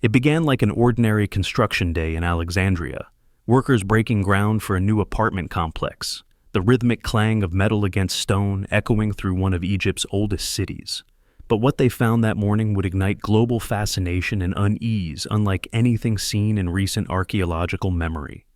It began like an ordinary construction day in Alexandria, workers breaking ground for a new apartment complex, the rhythmic clang of metal against stone echoing through one of Egypt's oldest cities. But what they found that morning would ignite global fascination and unease unlike anything seen in recent archaeological memory.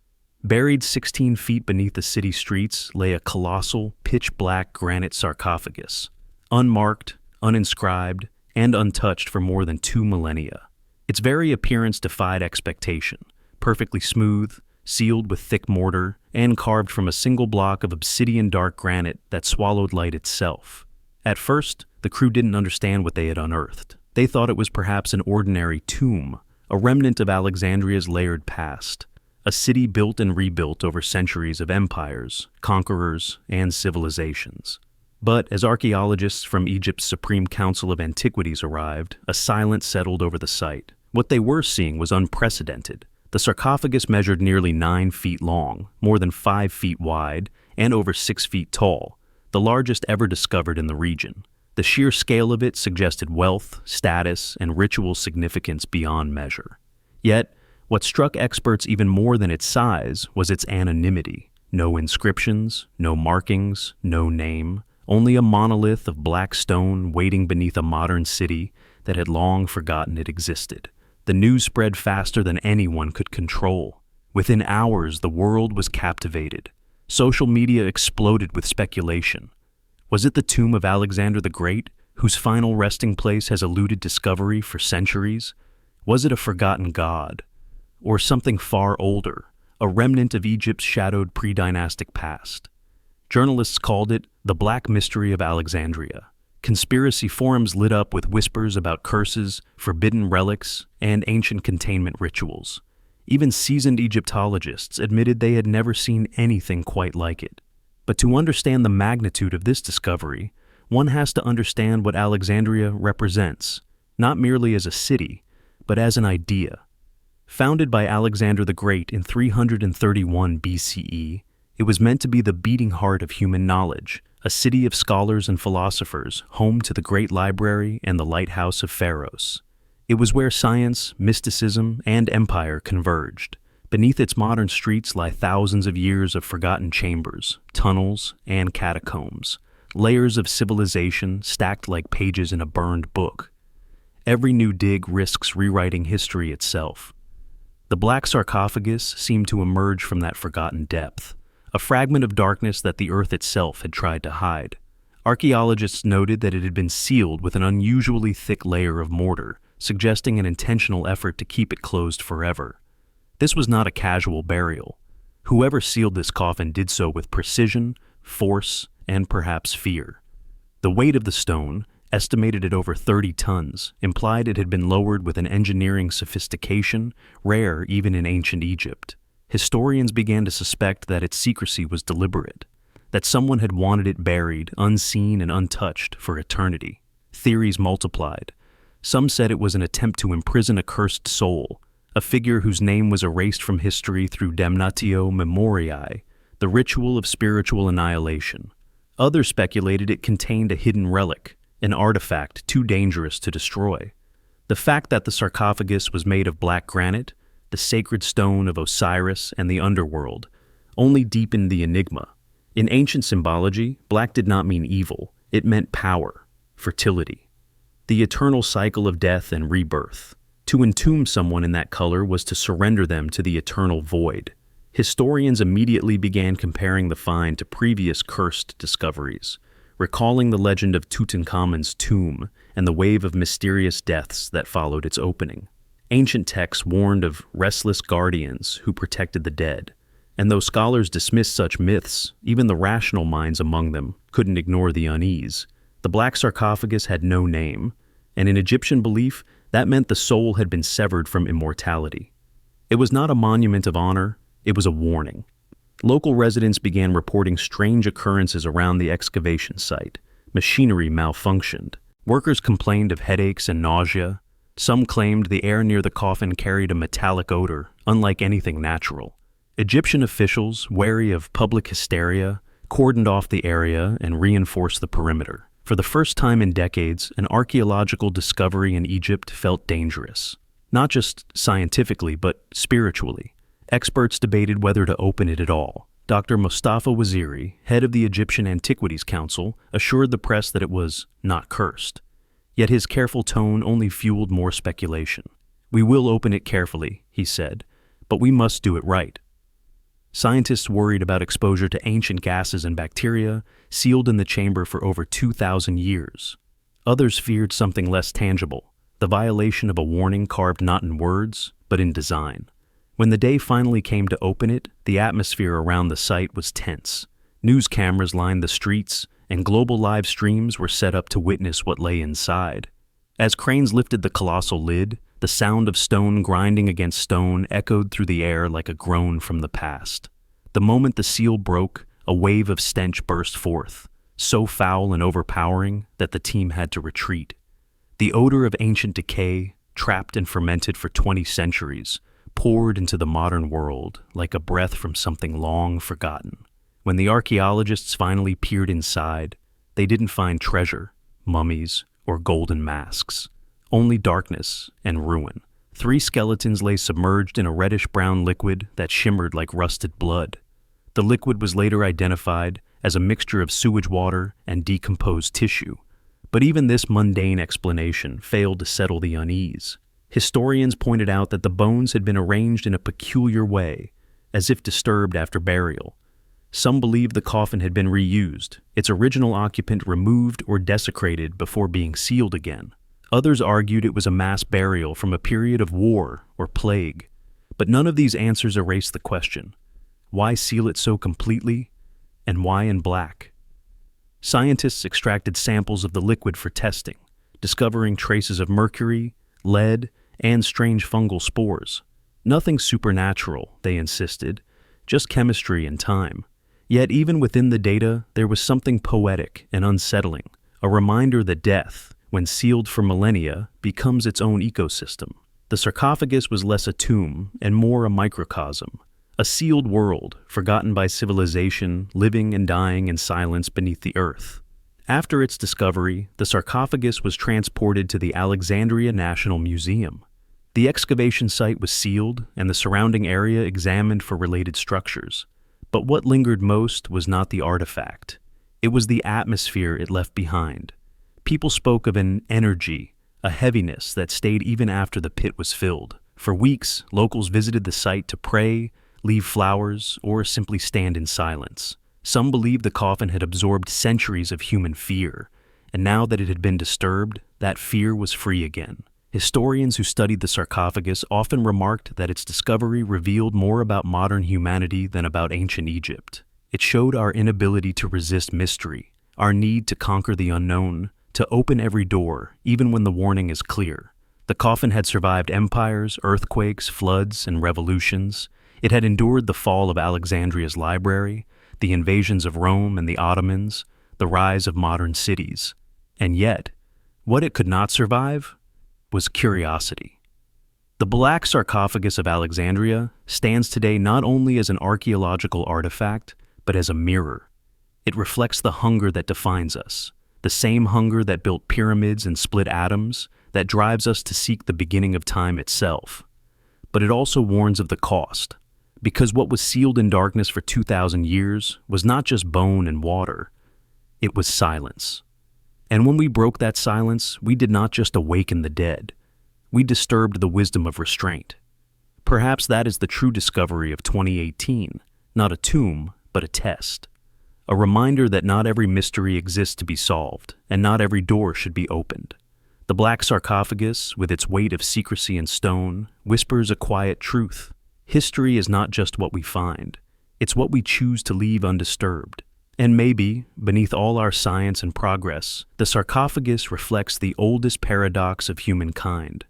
Buried 16 feet beneath the city streets lay a colossal, pitch-black granite sarcophagus, unmarked, uninscribed, and untouched for more than 2 millennia. Its very appearance defied expectation, perfectly smooth, sealed with thick mortar, and carved from a single block of obsidian dark granite that swallowed light itself. At first, the crew didn't understand what they had unearthed. They thought it was perhaps an ordinary tomb, a remnant of Alexandria's layered past, a city built and rebuilt over centuries of empires, conquerors, and civilizations. But as archaeologists from Egypt's Supreme Council of Antiquities arrived, a silence settled over the site. What they were seeing was unprecedented. The sarcophagus measured nearly 9 feet long, more than 5 feet wide, and over 6 feet tall, the largest ever discovered in the region. The sheer scale of it suggested wealth, status, and ritual significance beyond measure. Yet, what struck experts even more than its size was its anonymity. No inscriptions, no markings, no name, only a monolith of black stone waiting beneath a modern city that had long forgotten it existed. The news spread faster than anyone could control. Within hours, the world was captivated. Social media exploded with speculation. Was it the tomb of Alexander the Great, whose final resting place has eluded discovery for centuries? Was it a forgotten god? Or something far older, a remnant of Egypt's shadowed pre-dynastic past? Journalists called it the Black Mystery of Alexandria. Conspiracy forums lit up with whispers about curses, forbidden relics, and ancient containment rituals. Even seasoned Egyptologists admitted they had never seen anything quite like it. But to understand the magnitude of this discovery, one has to understand what Alexandria represents, not merely as a city, but as an idea. Founded by Alexander the Great in 331 BCE, it was meant to be the beating heart of human knowledge, a city of scholars and philosophers, home to the great library and the lighthouse of pharaohs. It was where science, mysticism, and empire converged. Beneath its modern streets lie thousands of years of forgotten chambers, tunnels, and catacombs, layers of civilization stacked like pages in a burned book. Every new dig risks rewriting history itself. The black sarcophagus seemed to emerge from that forgotten depth, a fragment of darkness that the earth itself had tried to hide. Archaeologists noted that it had been sealed with an unusually thick layer of mortar, suggesting an intentional effort to keep it closed forever. This was not a casual burial. Whoever sealed this coffin did so with precision, force, and perhaps fear. The weight of the stone, estimated at over 30 tons, implied it had been lowered with an engineering sophistication rare even in ancient Egypt. Historians began to suspect that its secrecy was deliberate, that someone had wanted it buried, unseen and untouched, for eternity. Theories multiplied. Some said it was an attempt to imprison a cursed soul, a figure whose name was erased from history through damnatio memoriae, the ritual of spiritual annihilation. Others speculated it contained a hidden relic, an artifact too dangerous to destroy. The fact that the sarcophagus was made of black granite, the sacred stone of Osiris and the underworld, only deepened the enigma. In ancient symbology, black did not mean evil. It meant power, fertility, the eternal cycle of death and rebirth. To entomb someone in that color was to surrender them to the eternal void. Historians immediately began comparing the find to previous cursed discoveries, recalling the legend of Tutankhamun's tomb and the wave of mysterious deaths that followed its opening. Ancient texts warned of restless guardians who protected the dead, and though scholars dismissed such myths, even the rational minds among them couldn't ignore the unease. The black sarcophagus had no name, and in Egyptian belief, that meant the soul had been severed from immortality. It was not a monument of honor, it was a warning. Local residents began reporting strange occurrences around the excavation site. Machinery malfunctioned. Workers complained of headaches and nausea. Some claimed the air near the coffin carried a metallic odor, unlike anything natural. Egyptian officials, wary of public hysteria, cordoned off the area and reinforced the perimeter. For the first time in decades, an archaeological discovery in Egypt felt dangerous. not just scientifically, but spiritually. Experts debated whether to open it at all. Dr. Mustafa Waziri, head of the Egyptian Antiquities Council, assured the press that it was not cursed. Yet his careful tone only fueled more speculation. "We will open it carefully," he said, "but we must do it right." Scientists worried about exposure to ancient gases and bacteria sealed in the chamber for over 2,000 years. Others feared something less tangible, the violation of a warning carved not in words, but in design. When the day finally came to open it, the atmosphere around the site was tense. News cameras lined the streets, and global live streams were set up to witness what lay inside. As cranes lifted the colossal lid, the sound of stone grinding against stone echoed through the air like a groan from the past. The moment the seal broke, a wave of stench burst forth, so foul and overpowering that the team had to retreat. The odor of ancient decay, trapped and fermented for 20 centuries, poured into the modern world like a breath from something long forgotten. When the archaeologists finally peered inside, they didn't find treasure, mummies, or golden masks. Only darkness and ruin. 3 skeletons lay submerged in a reddish-brown liquid that shimmered like rusted blood. The liquid was later identified as a mixture of sewage water and decomposed tissue. But even this mundane explanation failed to settle the unease. Historians pointed out that the bones had been arranged in a peculiar way, as if disturbed after burial. Some believed the coffin had been reused, its original occupant removed or desecrated before being sealed again. Others argued it was a mass burial from a period of war or plague. But none of these answers erased the question. Why seal it so completely? And why in black? Scientists extracted samples of the liquid for testing, discovering traces of mercury, lead, and strange fungal spores. Nothing supernatural, they insisted, just chemistry and time. Yet even within the data, there was something poetic and unsettling, a reminder that death, when sealed for millennia, becomes its own ecosystem. The sarcophagus was less a tomb and more a microcosm, a sealed world, forgotten by civilization, living and dying in silence beneath the earth. After its discovery, the sarcophagus was transported to the Alexandria National Museum. The excavation site was sealed and the surrounding area examined for related structures. But what lingered most was not the artifact. It was the atmosphere it left behind. People spoke of an energy, a heaviness that stayed even after the pit was filled. For weeks, locals visited the site to pray, leave flowers, or simply stand in silence. Some believed the coffin had absorbed centuries of human fear, and now that it had been disturbed, that fear was free again. Historians who studied the sarcophagus often remarked that its discovery revealed more about modern humanity than about ancient Egypt. It showed our inability to resist mystery, our need to conquer the unknown, to open every door, even when the warning is clear. The coffin had survived empires, earthquakes, floods, and revolutions. It had endured the fall of Alexandria's library, the invasions of Rome and the Ottomans, the rise of modern cities. And yet, what it could not survive was curiosity. The Black Sarcophagus of Alexandria stands today not only as an archaeological artifact, but as a mirror. It reflects the hunger that defines us, the same hunger that built pyramids and split atoms, that drives us to seek the beginning of time itself. But it also warns of the cost, because what was sealed in darkness for 2,000 years was not just bone and water, it was silence. And when we broke that silence, we did not just awaken the dead. We disturbed the wisdom of restraint. Perhaps that is the true discovery of 2018, not a tomb, but a test. A reminder that not every mystery exists to be solved, and not every door should be opened. The Black Sarcophagus, with its weight of secrecy and stone, whispers a quiet truth. History is not just what we find. It's what we choose to leave undisturbed. And maybe, beneath all our science and progress, the sarcophagus reflects the oldest paradox of humankind,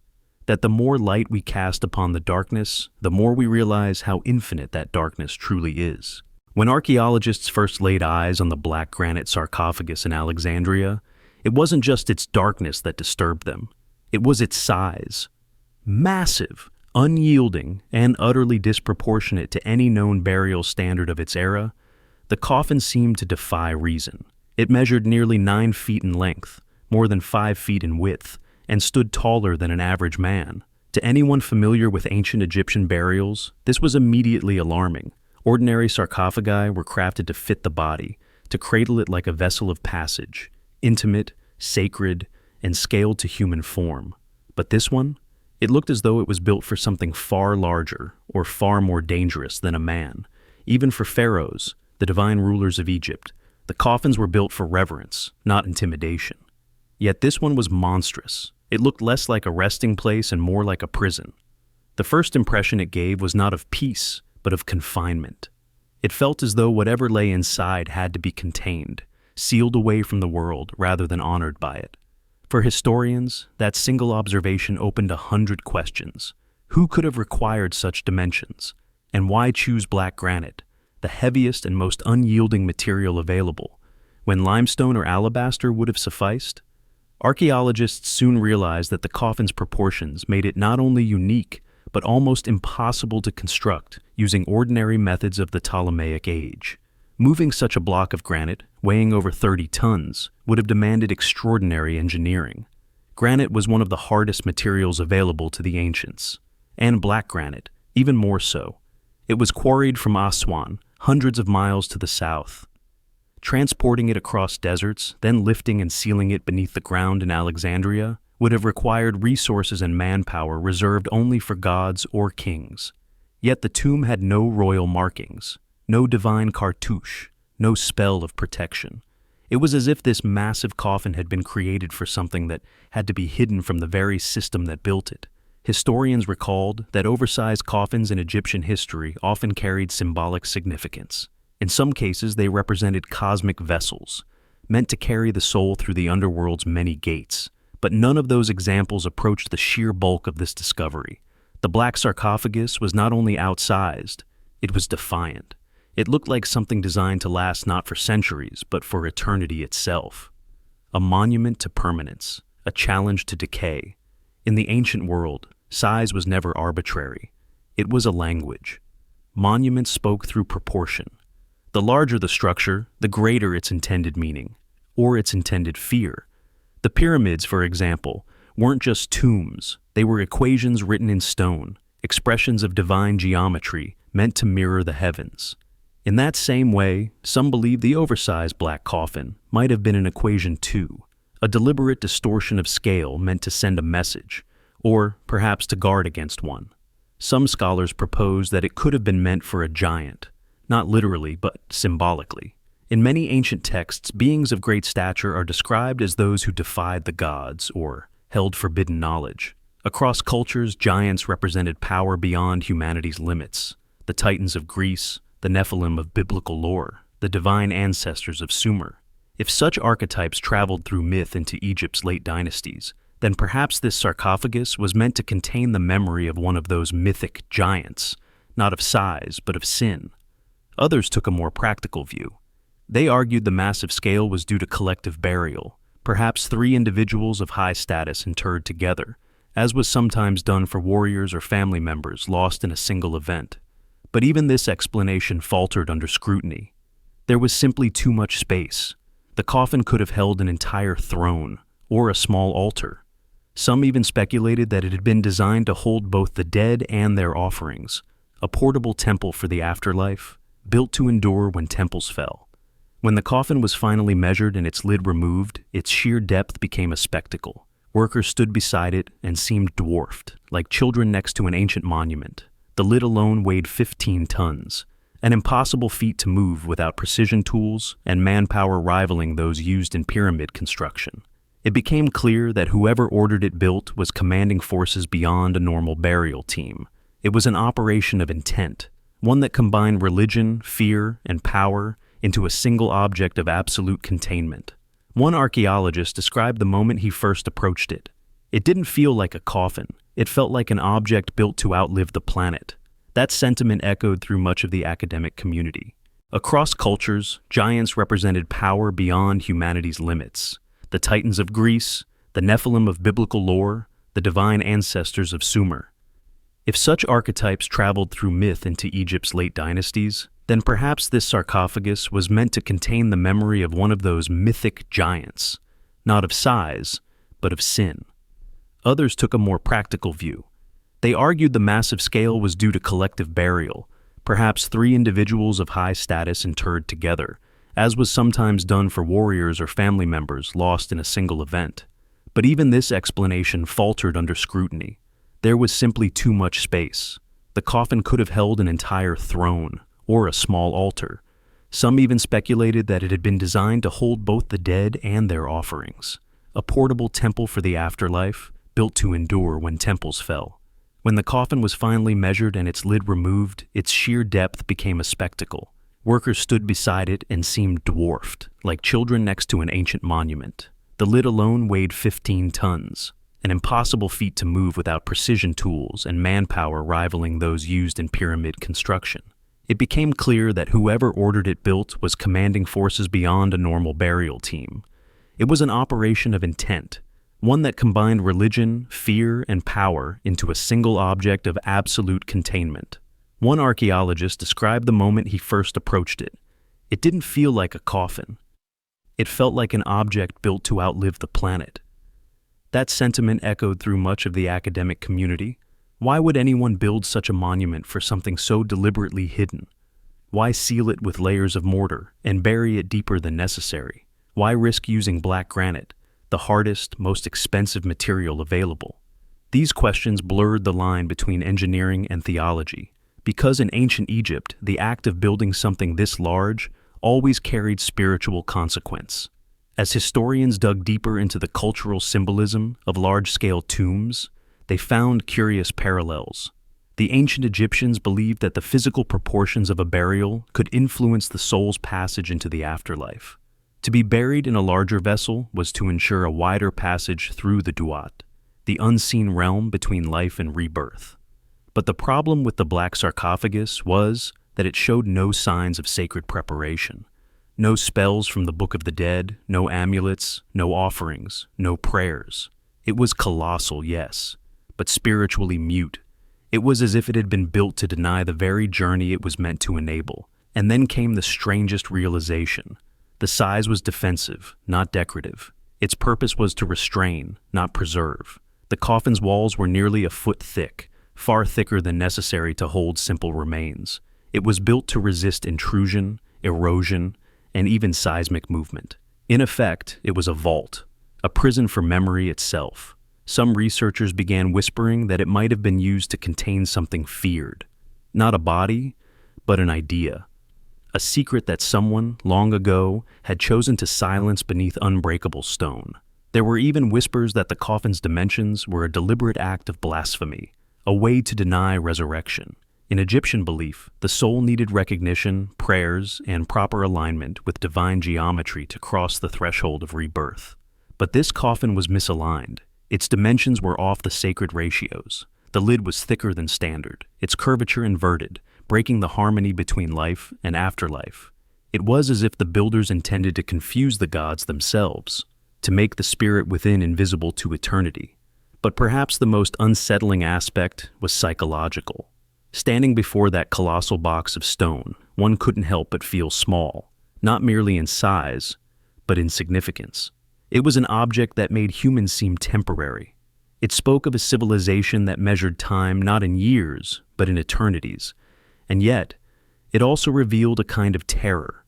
that the more light we cast upon the darkness, the more we realize how infinite that darkness truly is. When archaeologists first laid eyes on the black granite sarcophagus in Alexandria, it wasn't just its darkness that disturbed them. It was its size. Massive, unyielding, and utterly disproportionate to any known burial standard of its era, the coffin seemed to defy reason. It measured nearly 9 feet in length, more than 5 feet in width, and stood taller than an average man. To anyone familiar with ancient Egyptian burials, this was immediately alarming. Ordinary sarcophagi were crafted to fit the body, to cradle it like a vessel of passage, intimate, sacred, and scaled to human form. But this one? It looked as though it was built for something far larger or far more dangerous than a man. Even for pharaohs, the divine rulers of Egypt, the coffins were built for reverence, not intimidation. Yet this one was monstrous. It looked less like a resting place and more like a prison. The first impression it gave was not of peace, but of confinement. It felt as though whatever lay inside had to be contained, sealed away from the world rather than honored by it. For historians, that single observation opened 100 questions. Who could have required such dimensions? And why choose black granite, the heaviest and most unyielding material available, when limestone or alabaster would have sufficed? Archaeologists soon realized that the coffin's proportions made it not only unique, but almost impossible to construct using ordinary methods of the Ptolemaic age. Moving such a block of granite, weighing over 30 tons, would have demanded extraordinary engineering. Granite was one of the hardest materials available to the ancients, and black granite, even more so. It was quarried from Aswan, hundreds of miles to the south. Transporting it across deserts, then lifting and sealing it beneath the ground in Alexandria, would have required resources and manpower reserved only for gods or kings. Yet the tomb had no royal markings, no divine cartouche, no spell of protection. It was as if this massive coffin had been created for something that had to be hidden from the very system that built it. Historians recalled that oversized coffins in Egyptian history often carried symbolic significance. In some cases, they represented cosmic vessels, meant to carry the soul through the underworld's many gates. But none of those examples approached the sheer bulk of this discovery. The black sarcophagus was not only outsized, it was defiant. It looked like something designed to last not for centuries, but for eternity itself. A monument to permanence, a challenge to decay. In the ancient world, size was never arbitrary. It was a language. Monuments spoke through proportion. The larger the structure, the greater its intended meaning, or its intended fear. The pyramids, for example, weren't just tombs. They were equations written in stone, expressions of divine geometry meant to mirror the heavens. In that same way, some believe the oversized black coffin might have been an equation too, a deliberate distortion of scale meant to send a message, or perhaps to guard against one. Some scholars propose that it could have been meant for a giant, not literally, but symbolically. In many ancient texts, beings of great stature are described as those who defied the gods or held forbidden knowledge. Across cultures, giants represented power beyond humanity's limits. The Titans of Greece, the Nephilim of biblical lore, the divine ancestors of Sumer. If such archetypes traveled through myth into Egypt's late dynasties, then perhaps this sarcophagus was meant to contain the memory of one of those mythic giants, not of size, but of sin. Others took a more practical view. They argued the massive scale was due to collective burial, perhaps 3 individuals of high status interred together, as was sometimes done for warriors or family members lost in a single event. But even this explanation faltered under scrutiny. There was simply too much space. The coffin could have held an entire throne, or a small altar. Some even speculated that it had been designed to hold both the dead and their offerings, a portable temple for the afterlife, built to endure when temples fell. When the coffin was finally measured and its lid removed, its sheer depth became a spectacle. Workers stood beside it and seemed dwarfed, like children next to an ancient monument. The lid alone weighed 15 tons, an impossible feat to move without precision tools and manpower rivaling those used in pyramid construction. It became clear that whoever ordered it built was commanding forces beyond a normal burial team. It was an operation of intent, one that combined religion, fear, and power into a single object of absolute containment. One archaeologist described the moment he first approached it. It didn't feel like a coffin. It felt like an object built to outlive the planet. That sentiment echoed through much of the academic community. Across cultures, giants represented power beyond humanity's limits. The Titans of Greece, the Nephilim of biblical lore, the divine ancestors of Sumer. If such archetypes traveled through myth into Egypt's late dynasties, then perhaps this sarcophagus was meant to contain the memory of one of those mythic giants, not of size, but of sin. Others took a more practical view. They argued the massive scale was due to collective burial, perhaps 3 individuals of high status interred together, as was sometimes done for warriors or family members lost in a single event. But even this explanation faltered under scrutiny. There was simply too much space. The coffin could have held an entire throne, or a small altar. Some even speculated that it had been designed to hold both the dead and their offerings, a portable temple for the afterlife, built to endure when temples fell. When the coffin was finally measured and its lid removed, its sheer depth became a spectacle. Workers stood beside it and seemed dwarfed, like children next to an ancient monument. The lid alone weighed 15 tons, an impossible feat to move without precision tools and manpower rivaling those used in pyramid construction. It became clear that whoever ordered it built was commanding forces beyond a normal burial team. It was an operation of intent, one that combined religion, fear, and power into a single object of absolute containment. One archaeologist described the moment he first approached it. It didn't feel like a coffin. It felt like an object built to outlive the planet. That sentiment echoed through much of the academic community. Why would anyone build such a monument for something so deliberately hidden? Why seal it with layers of mortar and bury it deeper than necessary? Why risk using black granite, the hardest, most expensive material available? These questions blurred the line between engineering and theology, because in ancient Egypt, the act of building something this large always carried spiritual consequence. As historians dug deeper into the cultural symbolism of large-scale tombs, they found curious parallels. The ancient Egyptians believed that the physical proportions of a burial could influence the soul's passage into the afterlife. To be buried in a larger vessel was to ensure a wider passage through the duat, the unseen realm between life and rebirth. But the problem with the black sarcophagus was that it showed no signs of sacred preparation. No spells from the Book of the Dead, no amulets, no offerings, no prayers. It was colossal, yes, but spiritually mute. It was as if it had been built to deny the very journey it was meant to enable. And then came the strangest realization. The size was defensive, not decorative. Its purpose was to restrain, not preserve. The coffin's walls were nearly a foot thick, far thicker than necessary to hold simple remains. It was built to resist intrusion, erosion, and even seismic movement. In effect, it was a vault, a prison for memory itself. Some researchers began whispering that it might have been used to contain something feared. Not a body, but an idea. A secret that someone, long ago, had chosen to silence beneath unbreakable stone. There were even whispers that the coffin's dimensions were a deliberate act of blasphemy, a way to deny resurrection. In Egyptian belief, the soul needed recognition, prayers, and proper alignment with divine geometry to cross the threshold of rebirth. But this coffin was misaligned. Its dimensions were off the sacred ratios. The lid was thicker than standard, its curvature inverted, breaking the harmony between life and afterlife. It was as if the builders intended to confuse the gods themselves, to make the spirit within invisible to eternity. But perhaps the most unsettling aspect was psychological. Standing before that colossal box of stone, one couldn't help but feel small, not merely in size, but in significance. It was an object that made humans seem temporary. It spoke of a civilization that measured time not in years, but in eternities. And yet, it also revealed a kind of terror,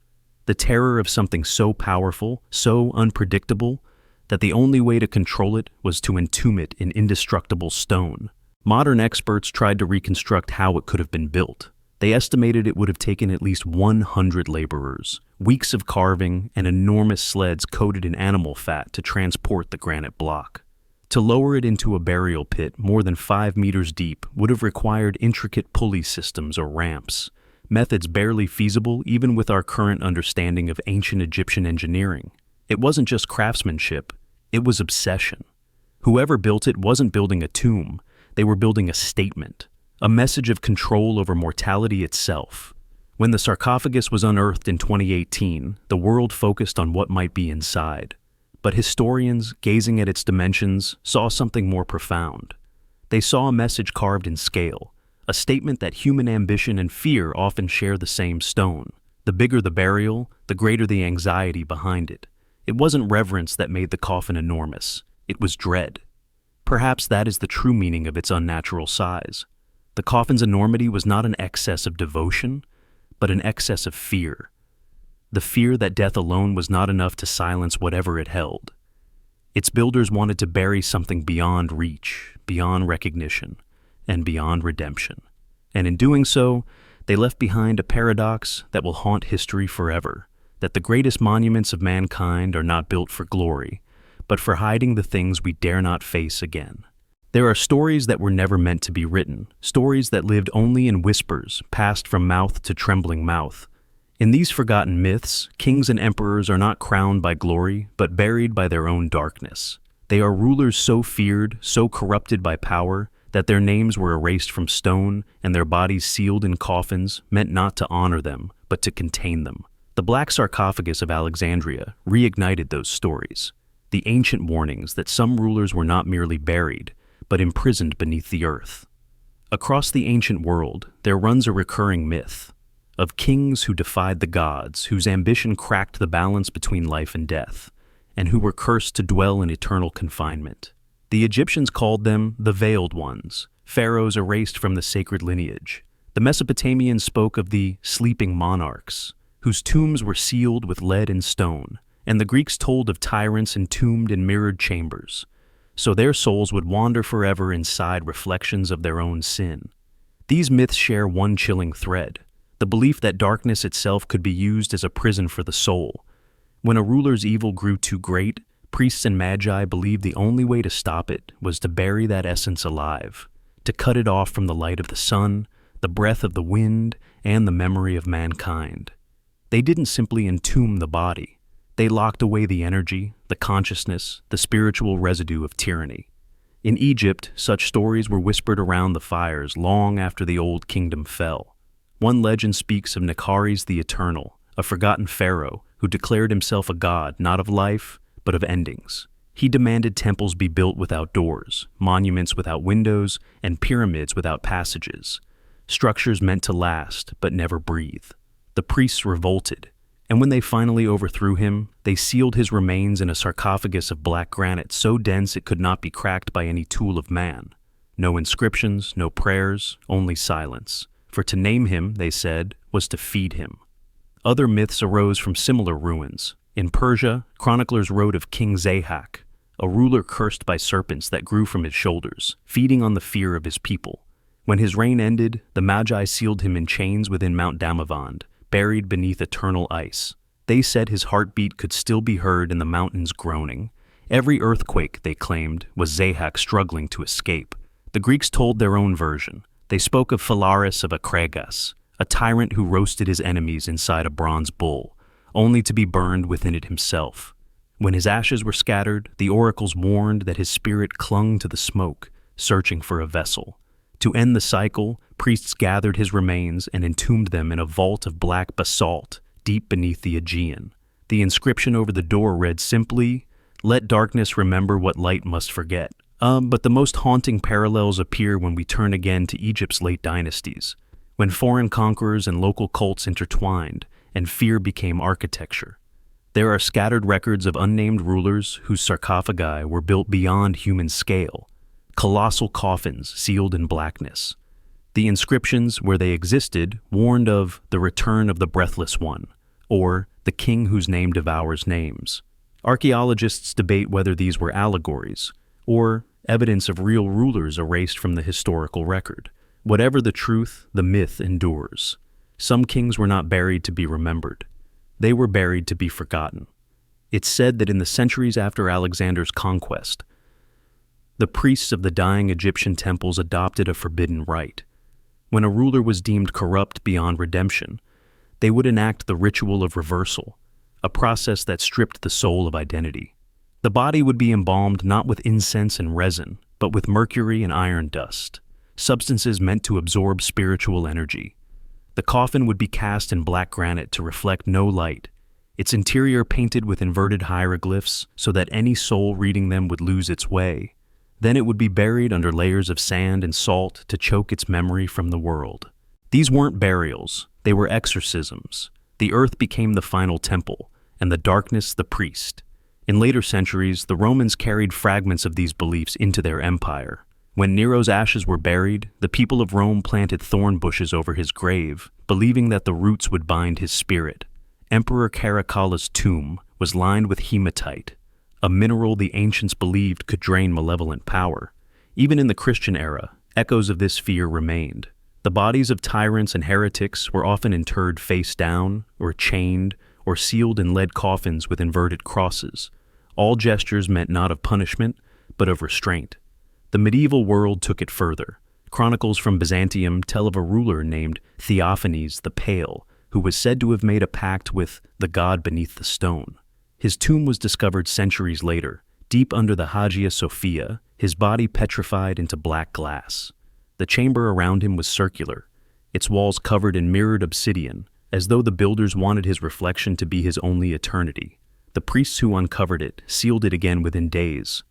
the terror of something so powerful, so unpredictable, that the only way to control it was to entomb it in indestructible stone. Modern experts tried to reconstruct how it could have been built. They estimated it would have taken at least 100 laborers, weeks of carving, and enormous sleds coated in animal fat to transport the granite block. To lower it into a burial pit more than 5 meters deep would have required intricate pulley systems or ramps, methods barely feasible even with our current understanding of ancient Egyptian engineering. It wasn't just craftsmanship, it was obsession. Whoever built it wasn't building a tomb, they were building a statement, a message of control over mortality itself. When the sarcophagus was unearthed in 2018, the world focused on what might be inside. But historians, gazing at its dimensions, saw something more profound. They saw a message carved in scale, a statement that human ambition and fear often share the same stone. The bigger the burial, the greater the anxiety behind it. It wasn't reverence that made the coffin enormous. It was dread. Perhaps that is the true meaning of its unnatural size. The coffin's enormity was not an excess of devotion, but an excess of fear. The fear that death alone was not enough to silence whatever it held. Its builders wanted to bury something beyond reach, beyond recognition, and beyond redemption. And in doing so, they left behind a paradox that will haunt history forever, that the greatest monuments of mankind are not built for glory, but for hiding the things we dare not face again. There are stories that were never meant to be written, stories that lived only in whispers, passed from mouth to trembling mouth. In these forgotten myths, kings and emperors are not crowned by glory, but buried by their own darkness. They are rulers so feared, so corrupted by power, that their names were erased from stone and their bodies sealed in coffins meant not to honor them, but to contain them. The Black Sarcophagus of Alexandria reignited those stories, the ancient warnings that some rulers were not merely buried, but imprisoned beneath the earth. Across the ancient world, there runs a recurring myth of kings who defied the gods, whose ambition cracked the balance between life and death, and who were cursed to dwell in eternal confinement. The Egyptians called them the Veiled Ones, pharaohs erased from the sacred lineage. The Mesopotamians spoke of the sleeping monarchs, whose tombs were sealed with lead and stone, and the Greeks told of tyrants entombed in mirrored chambers, so their souls would wander forever inside reflections of their own sin. These myths share one chilling thread, the belief that darkness itself could be used as a prison for the soul. When a ruler's evil grew too great, priests and magi believed the only way to stop it was to bury that essence alive, to cut it off from the light of the sun, the breath of the wind, and the memory of mankind. They didn't simply entomb the body. They locked away the energy, the consciousness, the spiritual residue of tyranny. In Egypt, such stories were whispered around the fires long after the old kingdom fell. One legend speaks of Nectares the Eternal, a forgotten pharaoh who declared himself a god not of life, but of endings. He demanded temples be built without doors, monuments without windows, and pyramids without passages. Structures meant to last, but never breathe. The priests revolted, and when they finally overthrew him, they sealed his remains in a sarcophagus of black granite so dense it could not be cracked by any tool of man. No inscriptions, no prayers, only silence. For to name him, they said, was to feed him. Other myths arose from similar ruins. In Persia, chroniclers wrote of King Zahak, a ruler cursed by serpents that grew from his shoulders, feeding on the fear of his people. When his reign ended, the Magi sealed him in chains within Mount Damavand, buried beneath eternal ice. They said his heartbeat could still be heard in the mountains groaning. Every earthquake, they claimed, was Zahak struggling to escape. The Greeks told their own version. They spoke of Phalaris of Acragas, a tyrant who roasted his enemies inside a bronze bull, only to be burned within it himself. When his ashes were scattered, the oracles warned that his spirit clung to the smoke, searching for a vessel. To end the cycle, priests gathered his remains and entombed them in a vault of black basalt deep beneath the Aegean. The inscription over the door read simply, "Let darkness remember what light must forget." But the most haunting parallels appear when we turn again to Egypt's late dynasties, when foreign conquerors and local cults intertwined, and fear became architecture. There are scattered records of unnamed rulers whose sarcophagi were built beyond human scale, colossal coffins sealed in blackness. The inscriptions, where they existed, warned of the return of the breathless one, or the king whose name devours names. Archaeologists debate whether these were allegories, or evidence of real rulers erased from the historical record. Whatever the truth, the myth endures. Some kings were not buried to be remembered. They were buried to be forgotten. It's said that in the centuries after Alexander's conquest, the priests of the dying Egyptian temples adopted a forbidden rite. When a ruler was deemed corrupt beyond redemption, they would enact the ritual of reversal, a process that stripped the soul of identity. The body would be embalmed not with incense and resin, but with mercury and iron dust, substances meant to absorb spiritual energy. The coffin would be cast in black granite to reflect no light, its interior painted with inverted hieroglyphs so that any soul reading them would lose its way. Then it would be buried under layers of sand and salt to choke its memory from the world. These weren't burials, they were exorcisms. The earth became the final temple, and the darkness the priest. In later centuries, the Romans carried fragments of these beliefs into their empire. When Nero's ashes were buried, the people of Rome planted thorn bushes over his grave, believing that the roots would bind his spirit. Emperor Caracalla's tomb was lined with hematite, a mineral the ancients believed could drain malevolent power. Even in the Christian era, echoes of this fear remained. The bodies of tyrants and heretics were often interred face down, or chained, or sealed in lead coffins with inverted crosses. All gestures meant not of punishment, but of restraint. The medieval world took it further. Chronicles from Byzantium tell of a ruler named Theophanes the Pale, who was said to have made a pact with the god beneath the stone. His tomb was discovered centuries later, deep under the Hagia Sophia, his body petrified into black glass. The chamber around him was circular, its walls covered in mirrored obsidian, as though the builders wanted his reflection to be his only eternity. The priests who uncovered it sealed it again within days.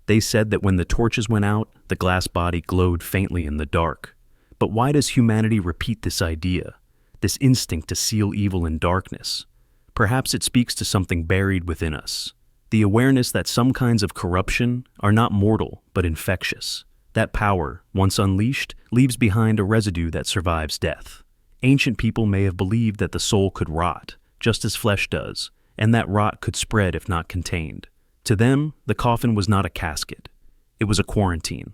They said that when the torches went out, the glass body glowed faintly in the dark. But why does humanity repeat this idea, this instinct to seal evil in darkness? Perhaps it speaks to something buried within us, the awareness that some kinds of corruption are not mortal but infectious. That power, once unleashed, leaves behind a residue that survives death. Ancient people may have believed that the soul could rot, just as flesh does, and that rot could spread if not contained. To them, the coffin was not a casket. It was a quarantine.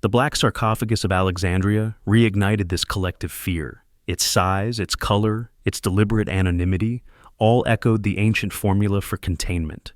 The black sarcophagus of Alexandria reignited this collective fear. Its size, its color, its deliberate anonymity, all echoed the ancient formula for containment.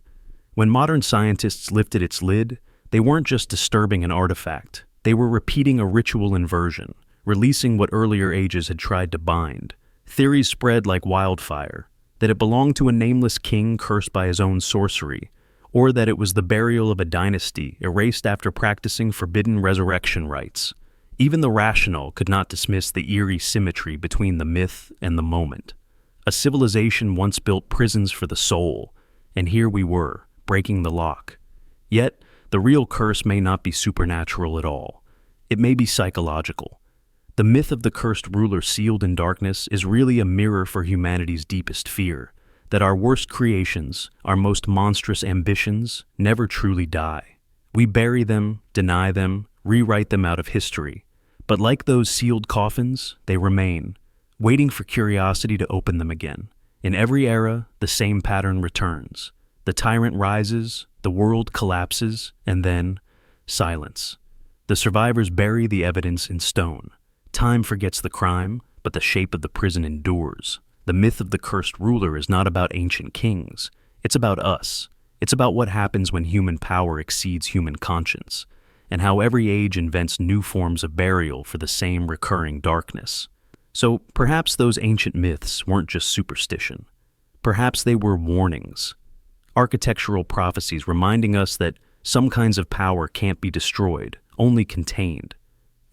When modern scientists lifted its lid, they weren't just disturbing an artifact. They were repeating a ritual inversion, releasing what earlier ages had tried to bind. Theories spread like wildfire, that it belonged to a nameless king cursed by his own sorcery, or that it was the burial of a dynasty erased after practicing forbidden resurrection rites. Even the rational could not dismiss the eerie symmetry between the myth and the moment. A civilization once built prisons for the soul, and here we were, breaking the lock. Yet, the real curse may not be supernatural at all. It may be psychological. The myth of the cursed ruler sealed in darkness is really a mirror for humanity's deepest fear, that our worst creations, our most monstrous ambitions, never truly die. We bury them, deny them, rewrite them out of history. But like those sealed coffins, they remain, waiting for curiosity to open them again. In every era, the same pattern returns. The tyrant rises, the world collapses, and then, silence. The survivors bury the evidence in stone. Time forgets the crime, but the shape of the prison endures. The myth of the cursed ruler is not about ancient kings. It's about us. It's about what happens when human power exceeds human conscience, and how every age invents new forms of burial for the same recurring darkness. So perhaps those ancient myths weren't just superstition. Perhaps they were warnings, architectural prophecies reminding us that some kinds of power can't be destroyed, only contained.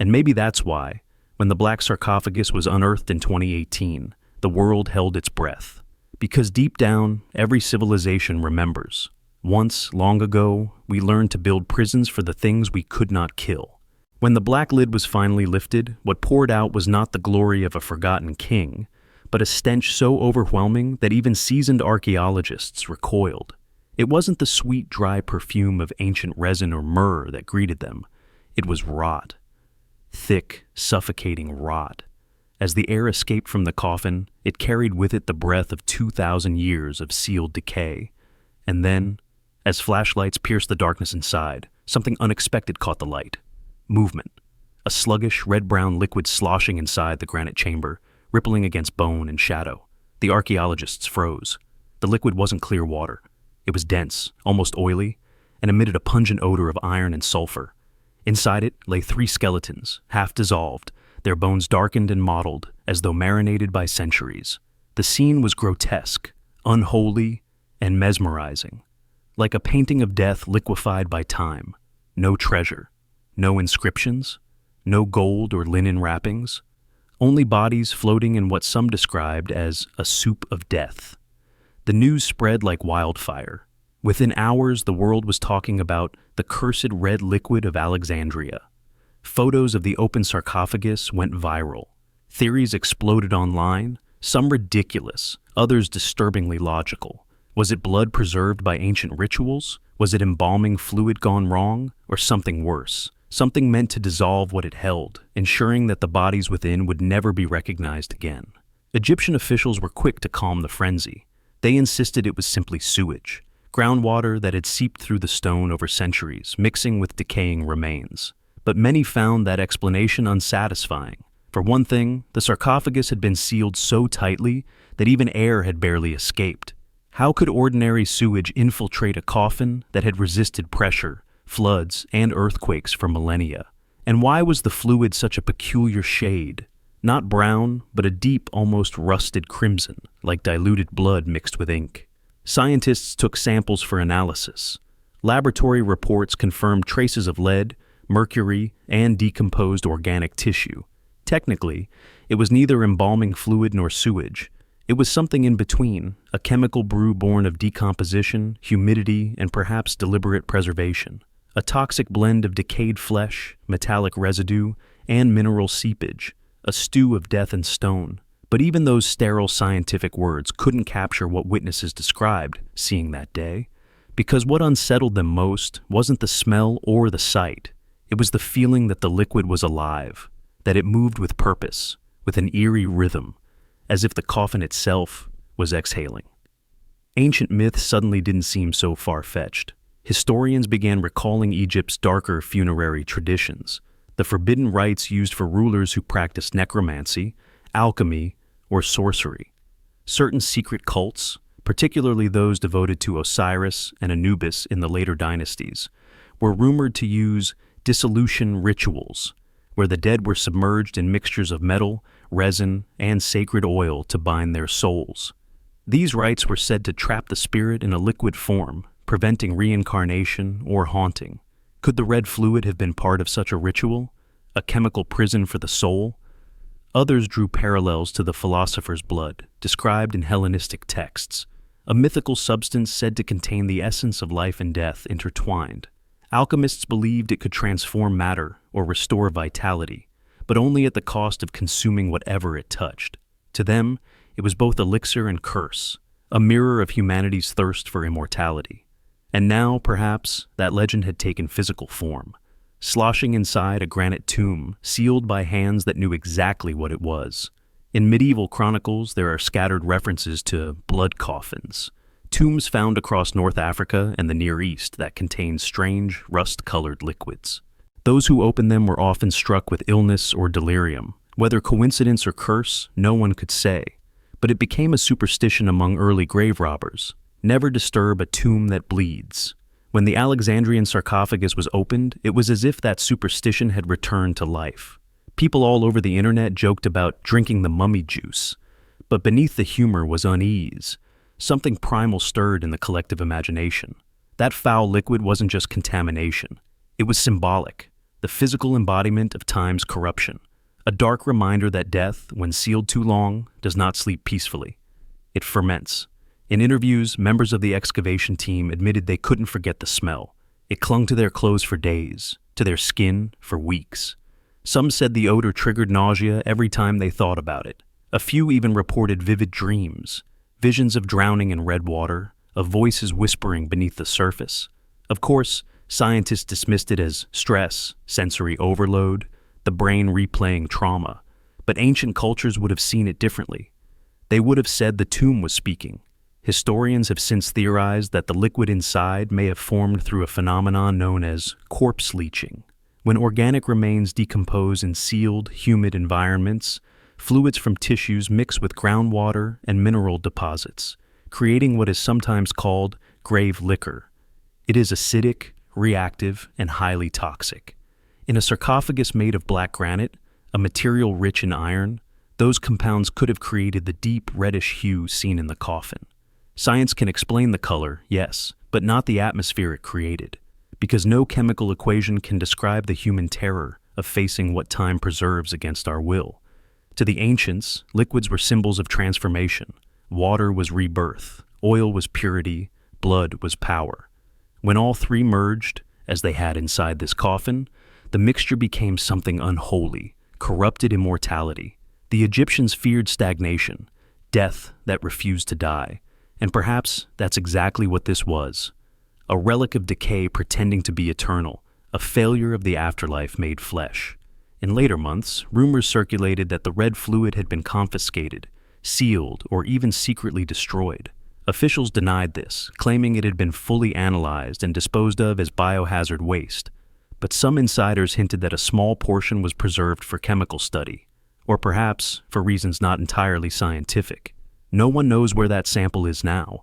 And maybe that's why, when the black sarcophagus was unearthed in 2018, the world held its breath. Because deep down, every civilization remembers. Once, long ago, we learned to build prisons for the things we could not kill. When the black lid was finally lifted, what poured out was not the glory of a forgotten king, but a stench so overwhelming that even seasoned archaeologists recoiled. It wasn't the sweet, dry perfume of ancient resin or myrrh that greeted them. It was rot. Thick, suffocating rot. As the air escaped from the coffin, it carried with it the breath of 2,000 years of sealed decay. And then, as flashlights pierced the darkness inside, something unexpected caught the light. Movement. A sluggish, red-brown liquid sloshing inside the granite chamber, rippling against bone and shadow. The archaeologists froze. The liquid wasn't clear water. It was dense, almost oily, and emitted a pungent odor of iron and sulfur. Inside it lay 3 skeletons, half dissolved, their bones darkened and mottled as though marinated by centuries. The scene was grotesque, unholy, and mesmerizing, like a painting of death liquefied by time. No treasure, no inscriptions, no gold or linen wrappings, only bodies floating in what some described as a soup of death. The news spread like wildfire. Within hours, the world was talking about the cursed red liquid of Alexandria. Photos of the open sarcophagus went viral. Theories exploded online, some ridiculous, others disturbingly logical. Was it blood preserved by ancient rituals? Was it embalming fluid gone wrong? Or something worse? Something meant to dissolve what it held, ensuring that the bodies within would never be recognized again. Egyptian officials were quick to calm the frenzy. They insisted it was simply sewage, groundwater that had seeped through the stone over centuries, mixing with decaying remains. But many found that explanation unsatisfying. For one thing, the sarcophagus had been sealed so tightly that even air had barely escaped. How could ordinary sewage infiltrate a coffin that had resisted pressure, floods, and earthquakes for millennia? And why was the fluid such a peculiar shade? Not brown, but a deep, almost rusted crimson, like diluted blood mixed with ink. Scientists took samples for analysis. Laboratory reports confirmed traces of lead, mercury, and decomposed organic tissue. Technically, it was neither embalming fluid nor sewage. It was something in between, a chemical brew born of decomposition, humidity, and perhaps deliberate preservation. A toxic blend of decayed flesh, metallic residue, and mineral seepage, a stew of death and stone. But even those sterile scientific words couldn't capture what witnesses described seeing that day, because what unsettled them most wasn't the smell or the sight. It was the feeling that the liquid was alive, that it moved with purpose, with an eerie rhythm, as if the coffin itself was exhaling. Ancient myths suddenly didn't seem so far-fetched. Historians began recalling Egypt's darker funerary traditions, the forbidden rites used for rulers who practiced necromancy, alchemy, or sorcery. Certain secret cults, particularly those devoted to Osiris and Anubis in the later dynasties, were rumored to use dissolution rituals, where the dead were submerged in mixtures of metal, resin, and sacred oil to bind their souls. These rites were said to trap the spirit in a liquid form, preventing reincarnation or haunting. Could the red fluid have been part of such a ritual, a chemical prison for the soul? Others drew parallels to the philosopher's blood, described in Hellenistic texts, a mythical substance said to contain the essence of life and death intertwined. Alchemists believed it could transform matter or restore vitality, but only at the cost of consuming whatever it touched. To them, it was both elixir and curse, a mirror of humanity's thirst for immortality. And now, perhaps, that legend had taken physical form, sloshing inside a granite tomb sealed by hands that knew exactly what it was. In medieval chronicles, there are scattered references to blood coffins, tombs found across North Africa and the Near East that contained strange, rust-colored liquids. Those who opened them were often struck with illness or delirium. Whether coincidence or curse, no one could say. But it became a superstition among early grave robbers. Never disturb a tomb that bleeds. When the Alexandrian sarcophagus was opened, it was as if that superstition had returned to life. People all over the internet joked about drinking the mummy juice. But beneath the humor was unease. Something primal stirred in the collective imagination. That foul liquid wasn't just contamination. It was symbolic, the physical embodiment of time's corruption. A dark reminder that death, when sealed too long, does not sleep peacefully. It ferments. In interviews, members of the excavation team admitted they couldn't forget the smell. It clung to their clothes for days, to their skin for weeks. Some said the odor triggered nausea every time they thought about it. A few even reported vivid dreams, visions of drowning in red water, of voices whispering beneath the surface. Of course, scientists dismissed it as stress, sensory overload, the brain replaying trauma. But ancient cultures would have seen it differently. They would have said the tomb was speaking. Historians have since theorized that the liquid inside may have formed through a phenomenon known as corpse leaching. When organic remains decompose in sealed, humid environments, fluids from tissues mix with groundwater and mineral deposits, creating what is sometimes called grave liquor. It is acidic, reactive, and highly toxic. In a sarcophagus made of black granite, a material rich in iron, those compounds could have created the deep reddish hue seen in the coffin. Science can explain the color, yes, but not the atmosphere it created, because no chemical equation can describe the human terror of facing what time preserves against our will. To the ancients, liquids were symbols of transformation. Water was rebirth, oil was purity, blood was power. When all three merged, as they had inside this coffin, the mixture became something unholy, corrupted immortality. The Egyptians feared stagnation, death that refused to die. And perhaps that's exactly what this was. A relic of decay pretending to be eternal, a failure of the afterlife made flesh. In later months, rumors circulated that the red fluid had been confiscated, sealed, or even secretly destroyed. Officials denied this, claiming it had been fully analyzed and disposed of as biohazard waste. But some insiders hinted that a small portion was preserved for chemical study, or perhaps for reasons not entirely scientific. No one knows where that sample is now.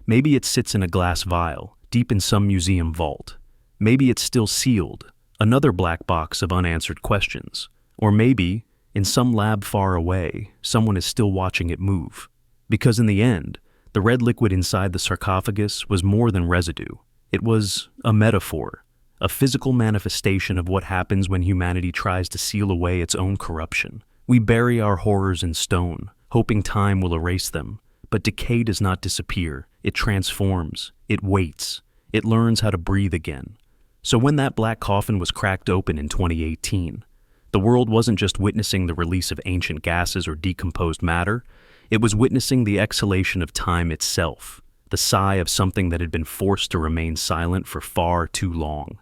Maybe it sits in a glass vial, deep in some museum vault. Maybe it's still sealed, another black box of unanswered questions. Or maybe, in some lab far away, someone is still watching it move. Because in the end, the red liquid inside the sarcophagus was more than residue. It was a metaphor, a physical manifestation of what happens when humanity tries to seal away its own corruption. We bury our horrors in stone, hoping time will erase them. But decay does not disappear. It transforms. It waits. It learns how to breathe again. So when that black coffin was cracked open in 2018, the world wasn't just witnessing the release of ancient gases or decomposed matter. It was witnessing the exhalation of time itself, the sigh of something that had been forced to remain silent for far too long.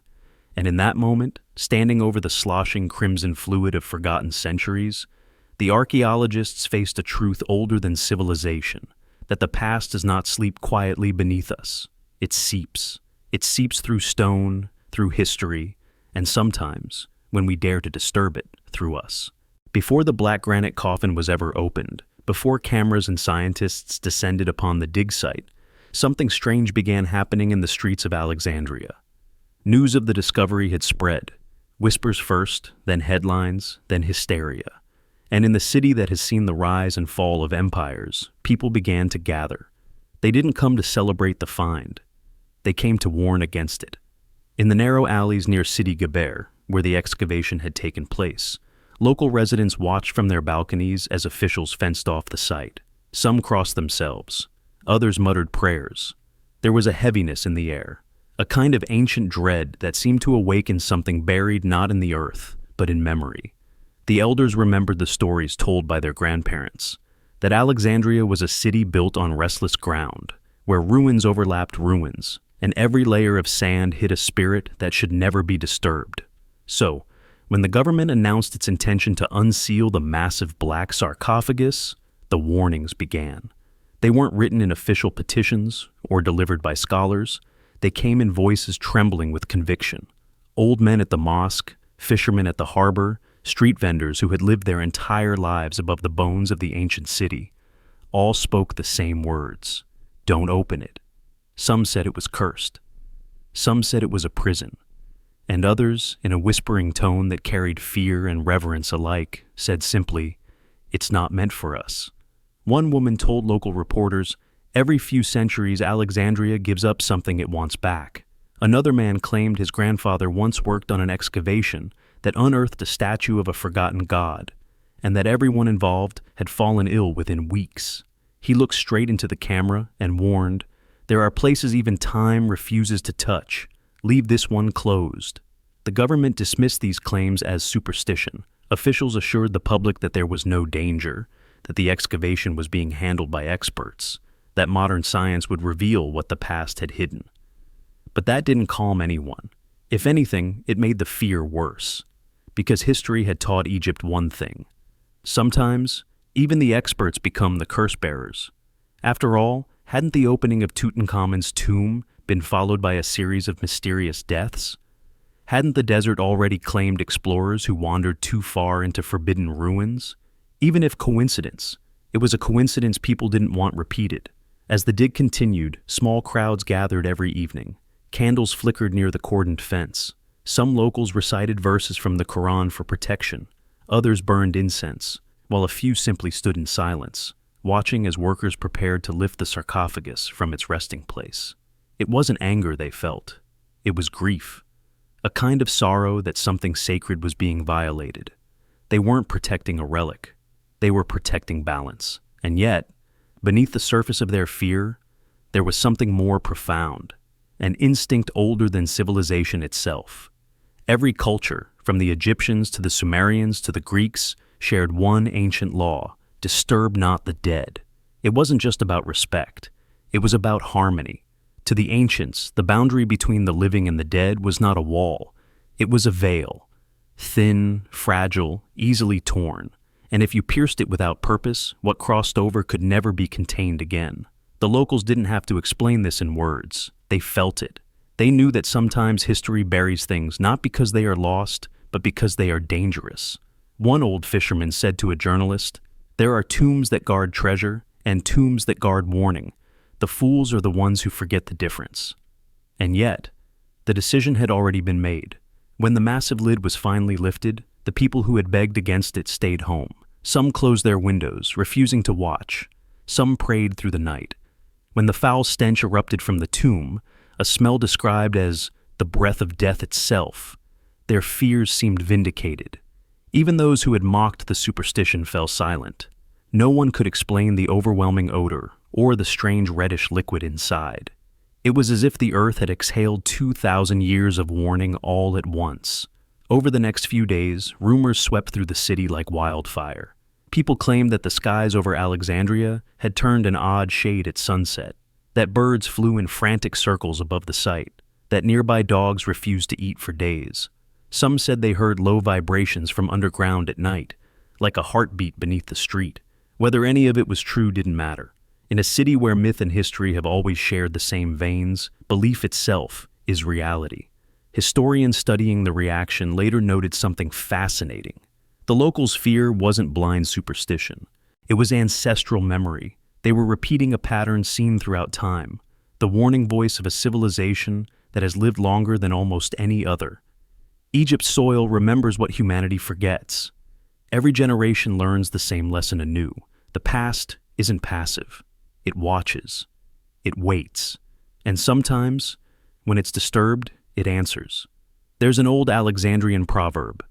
And in that moment, standing over the sloshing crimson fluid of forgotten centuries, the archaeologists faced a truth older than civilization, that the past does not sleep quietly beneath us. It seeps. It seeps through stone, through history, and sometimes, when we dare to disturb it, through us. Before the black granite coffin was ever opened, before cameras and scientists descended upon the dig site, something strange began happening in the streets of Alexandria. News of the discovery had spread, whispers first, then headlines, then hysteria. And in the city that has seen the rise and fall of empires, people began to gather. They didn't come to celebrate the find. They came to warn against it. In the narrow alleys near City Geber, where the excavation had taken place, local residents watched from their balconies as officials fenced off the site. Some crossed themselves. Others muttered prayers. There was a heaviness in the air, a kind of ancient dread that seemed to awaken something buried not in the earth, but in memory. The elders remembered the stories told by their grandparents, that Alexandria was a city built on restless ground, where ruins overlapped ruins, and every layer of sand hid a spirit that should never be disturbed. So, when the government announced its intention to unseal the massive black sarcophagus, the warnings began. They weren't written in official petitions or delivered by scholars. They came in voices trembling with conviction. Old men at the mosque, fishermen at the harbor, street vendors who had lived their entire lives above the bones of the ancient city, all spoke the same words. Don't open it. Some said it was cursed. Some said it was a prison. And others, in a whispering tone that carried fear and reverence alike, said simply, "It's not meant for us." One woman told local reporters, "Every few centuries Alexandria gives up something it wants back." Another man claimed his grandfather once worked on an excavation that unearthed a statue of a forgotten god, and that everyone involved had fallen ill within weeks. He looked straight into the camera and warned, "There are places even time refuses to touch. Leave this one closed." The government dismissed these claims as superstition. Officials assured the public that there was no danger, that the excavation was being handled by experts, that modern science would reveal what the past had hidden. But that didn't calm anyone. If anything, it made the fear worse, because history had taught Egypt one thing. Sometimes, even the experts become the curse bearers. After all, hadn't the opening of Tutankhamun's tomb been followed by a series of mysterious deaths? Hadn't the desert already claimed explorers who wandered too far into forbidden ruins? Even if coincidence, it was a coincidence people didn't want repeated. As the dig continued, small crowds gathered every evening. Candles flickered near the cordoned fence. Some locals recited verses from the Quran for protection. Others burned incense, while a few simply stood in silence, watching as workers prepared to lift the sarcophagus from its resting place. It wasn't anger they felt. It was grief. A kind of sorrow that something sacred was being violated. They weren't protecting a relic. They were protecting balance. And yet, beneath the surface of their fear, there was something more profound, an instinct older than civilization itself. Every culture, from the Egyptians to the Sumerians to the Greeks, shared one ancient law: disturb not the dead. It wasn't just about respect. It was about harmony. To the ancients, the boundary between the living and the dead was not a wall. It was a veil. Thin, fragile, easily torn. And if you pierced it without purpose, what crossed over could never be contained again. The locals didn't have to explain this in words. They felt it. They knew that sometimes history buries things not because they are lost, but because they are dangerous. One old fisherman said to a journalist, "There are tombs that guard treasure and tombs that guard warning. The fools are the ones who forget the difference." And yet, the decision had already been made. When the massive lid was finally lifted, the people who had begged against it stayed home. Some closed their windows, refusing to watch. Some prayed through the night. When the foul stench erupted from the tomb, a smell described as the breath of death itself, their fears seemed vindicated. Even those who had mocked the superstition fell silent. No one could explain the overwhelming odor or the strange reddish liquid inside. It was as if the earth had exhaled 2,000 years of warning all at once. Over the next few days, rumors swept through the city like wildfire. People claimed that the skies over Alexandria had turned an odd shade at sunset, that birds flew in frantic circles above the site, that nearby dogs refused to eat for days. Some said they heard low vibrations from underground at night, like a heartbeat beneath the street. Whether any of it was true didn't matter. In a city where myth and history have always shared the same veins, belief itself is reality. Historians studying the reaction later noted something fascinating. The locals' fear wasn't blind superstition. It was ancestral memory. They were repeating a pattern seen throughout time, the warning voice of a civilization that has lived longer than almost any other. Egypt's soil remembers what humanity forgets. Every generation learns the same lesson anew. The past isn't passive. It watches. It waits. And sometimes, when it's disturbed, it answers. There's an old Alexandrian proverb.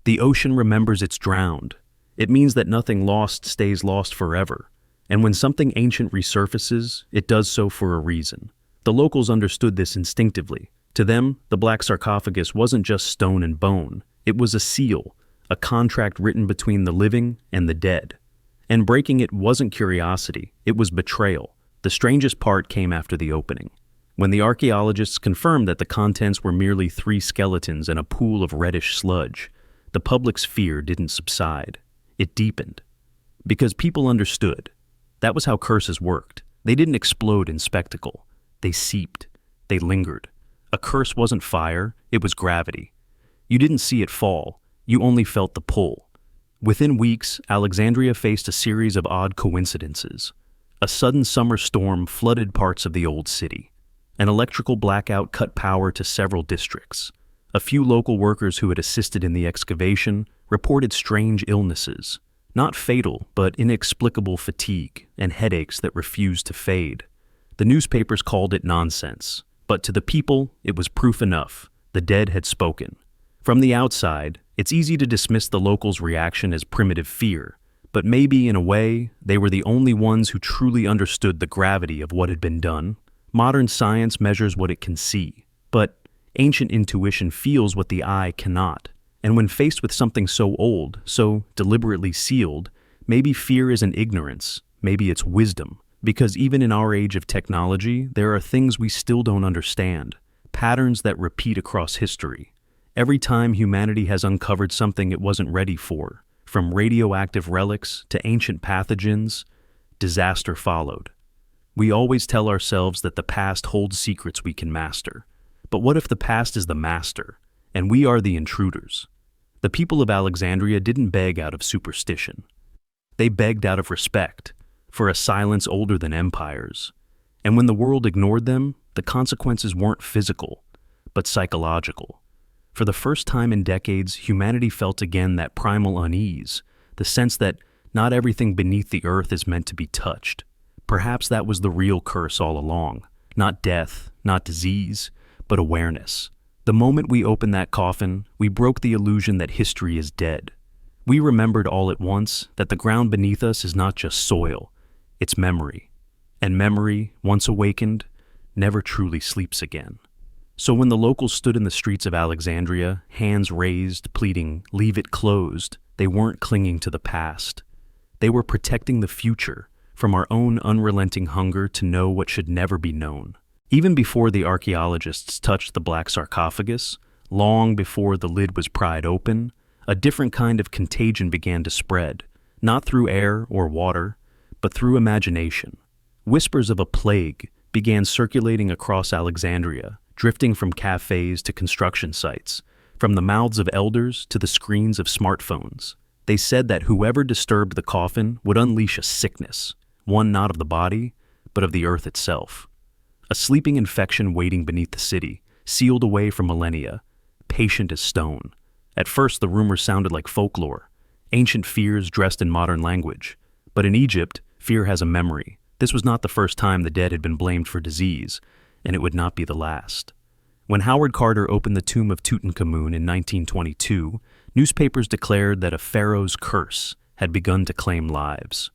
The ocean remembers it's drowned. It means that nothing lost stays lost forever. And when something ancient resurfaces, it does so for a reason. The locals understood this instinctively. To them, the black sarcophagus wasn't just stone and bone. It was a seal, a contract written between the living and the dead. And breaking it wasn't curiosity, it was betrayal. The strangest part came after the opening. When the archaeologists confirmed that the contents were merely 3 skeletons and a pool of reddish sludge, the public's fear didn't subside. It deepened. Because people understood. That was how curses worked. They didn't explode in spectacle. They seeped. They lingered. A curse wasn't fire, it was gravity. You didn't see it fall, you only felt the pull. Within weeks, Alexandria faced a series of odd coincidences. A sudden summer storm flooded parts of the old city. An electrical blackout cut power to several districts. A few local workers who had assisted in the excavation reported strange illnesses. Not fatal, but inexplicable fatigue and headaches that refused to fade. The newspapers called it nonsense. But to the people, it was proof enough. The dead had spoken. From the outside, it's easy to dismiss the locals' reaction as primitive fear, but maybe, in a way, they were the only ones who truly understood the gravity of what had been done. Modern science measures what it can see, but ancient intuition feels what the eye cannot. And when faced with something so old, so deliberately sealed, maybe fear isn't ignorance, maybe it's wisdom. Because even in our age of technology, there are things we still don't understand, patterns that repeat across history. Every time humanity has uncovered something it wasn't ready for, from radioactive relics to ancient pathogens, disaster followed. We always tell ourselves that the past holds secrets we can master. But what if the past is the master, and we are the intruders? The people of Alexandria didn't beg out of superstition. They begged out of respect, for a silence older than empires. And when the world ignored them, the consequences weren't physical, but psychological. For the first time in decades, humanity felt again that primal unease, the sense that not everything beneath the earth is meant to be touched. Perhaps that was the real curse all along. Not death, not disease, but awareness. The moment we opened that coffin, we broke the illusion that history is dead. We remembered all at once that the ground beneath us is not just soil, it's memory. And memory, once awakened, never truly sleeps again. So when the locals stood in the streets of Alexandria, hands raised, pleading, "Leave it closed," they weren't clinging to the past. They were protecting the future, from our own unrelenting hunger to know what should never be known. Even before the archaeologists touched the black sarcophagus, long before the lid was pried open, a different kind of contagion began to spread, not through air or water, but through imagination. Whispers of a plague began circulating across Alexandria, drifting from cafes to construction sites, from the mouths of elders to the screens of smartphones. They said that whoever disturbed the coffin would unleash a sickness, one not of the body, but of the earth itself. A sleeping infection waiting beneath the city, sealed away for millennia, patient as stone. At first, the rumors sounded like folklore, ancient fears dressed in modern language. But in Egypt, fear has a memory. This was not the first time the dead had been blamed for disease, and it would not be the last. When Howard Carter opened the tomb of Tutankhamun in 1922, newspapers declared that a pharaoh's curse had begun to claim lives.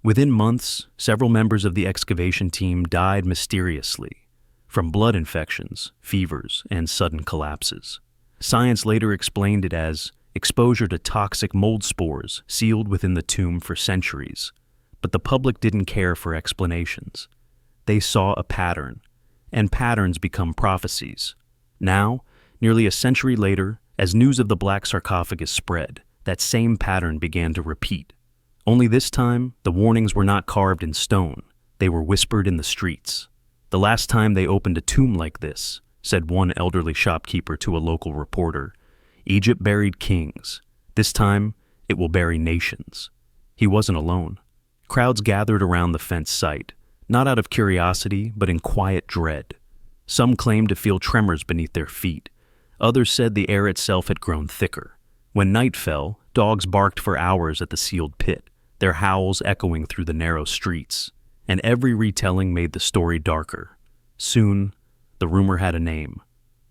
Within months, several members of the excavation team died mysteriously from blood infections, fevers, and sudden collapses. Science later explained it as exposure to toxic mold spores sealed within the tomb for centuries. But the public didn't care for explanations. They saw a pattern, and patterns become prophecies. Now, nearly a century later, as news of the black sarcophagus spread, that same pattern began to repeat. Only this time, the warnings were not carved in stone. They were whispered in the streets. The last time they opened a tomb like this, said one elderly shopkeeper to a local reporter, Egypt buried kings. This time, it will bury nations. He wasn't alone. Crowds gathered around the fenced site, not out of curiosity, but in quiet dread. Some claimed to feel tremors beneath their feet. Others said the air itself had grown thicker. When night fell, dogs barked for hours at the sealed pit, their howls echoing through the narrow streets, and every retelling made the story darker. Soon, the rumor had a name: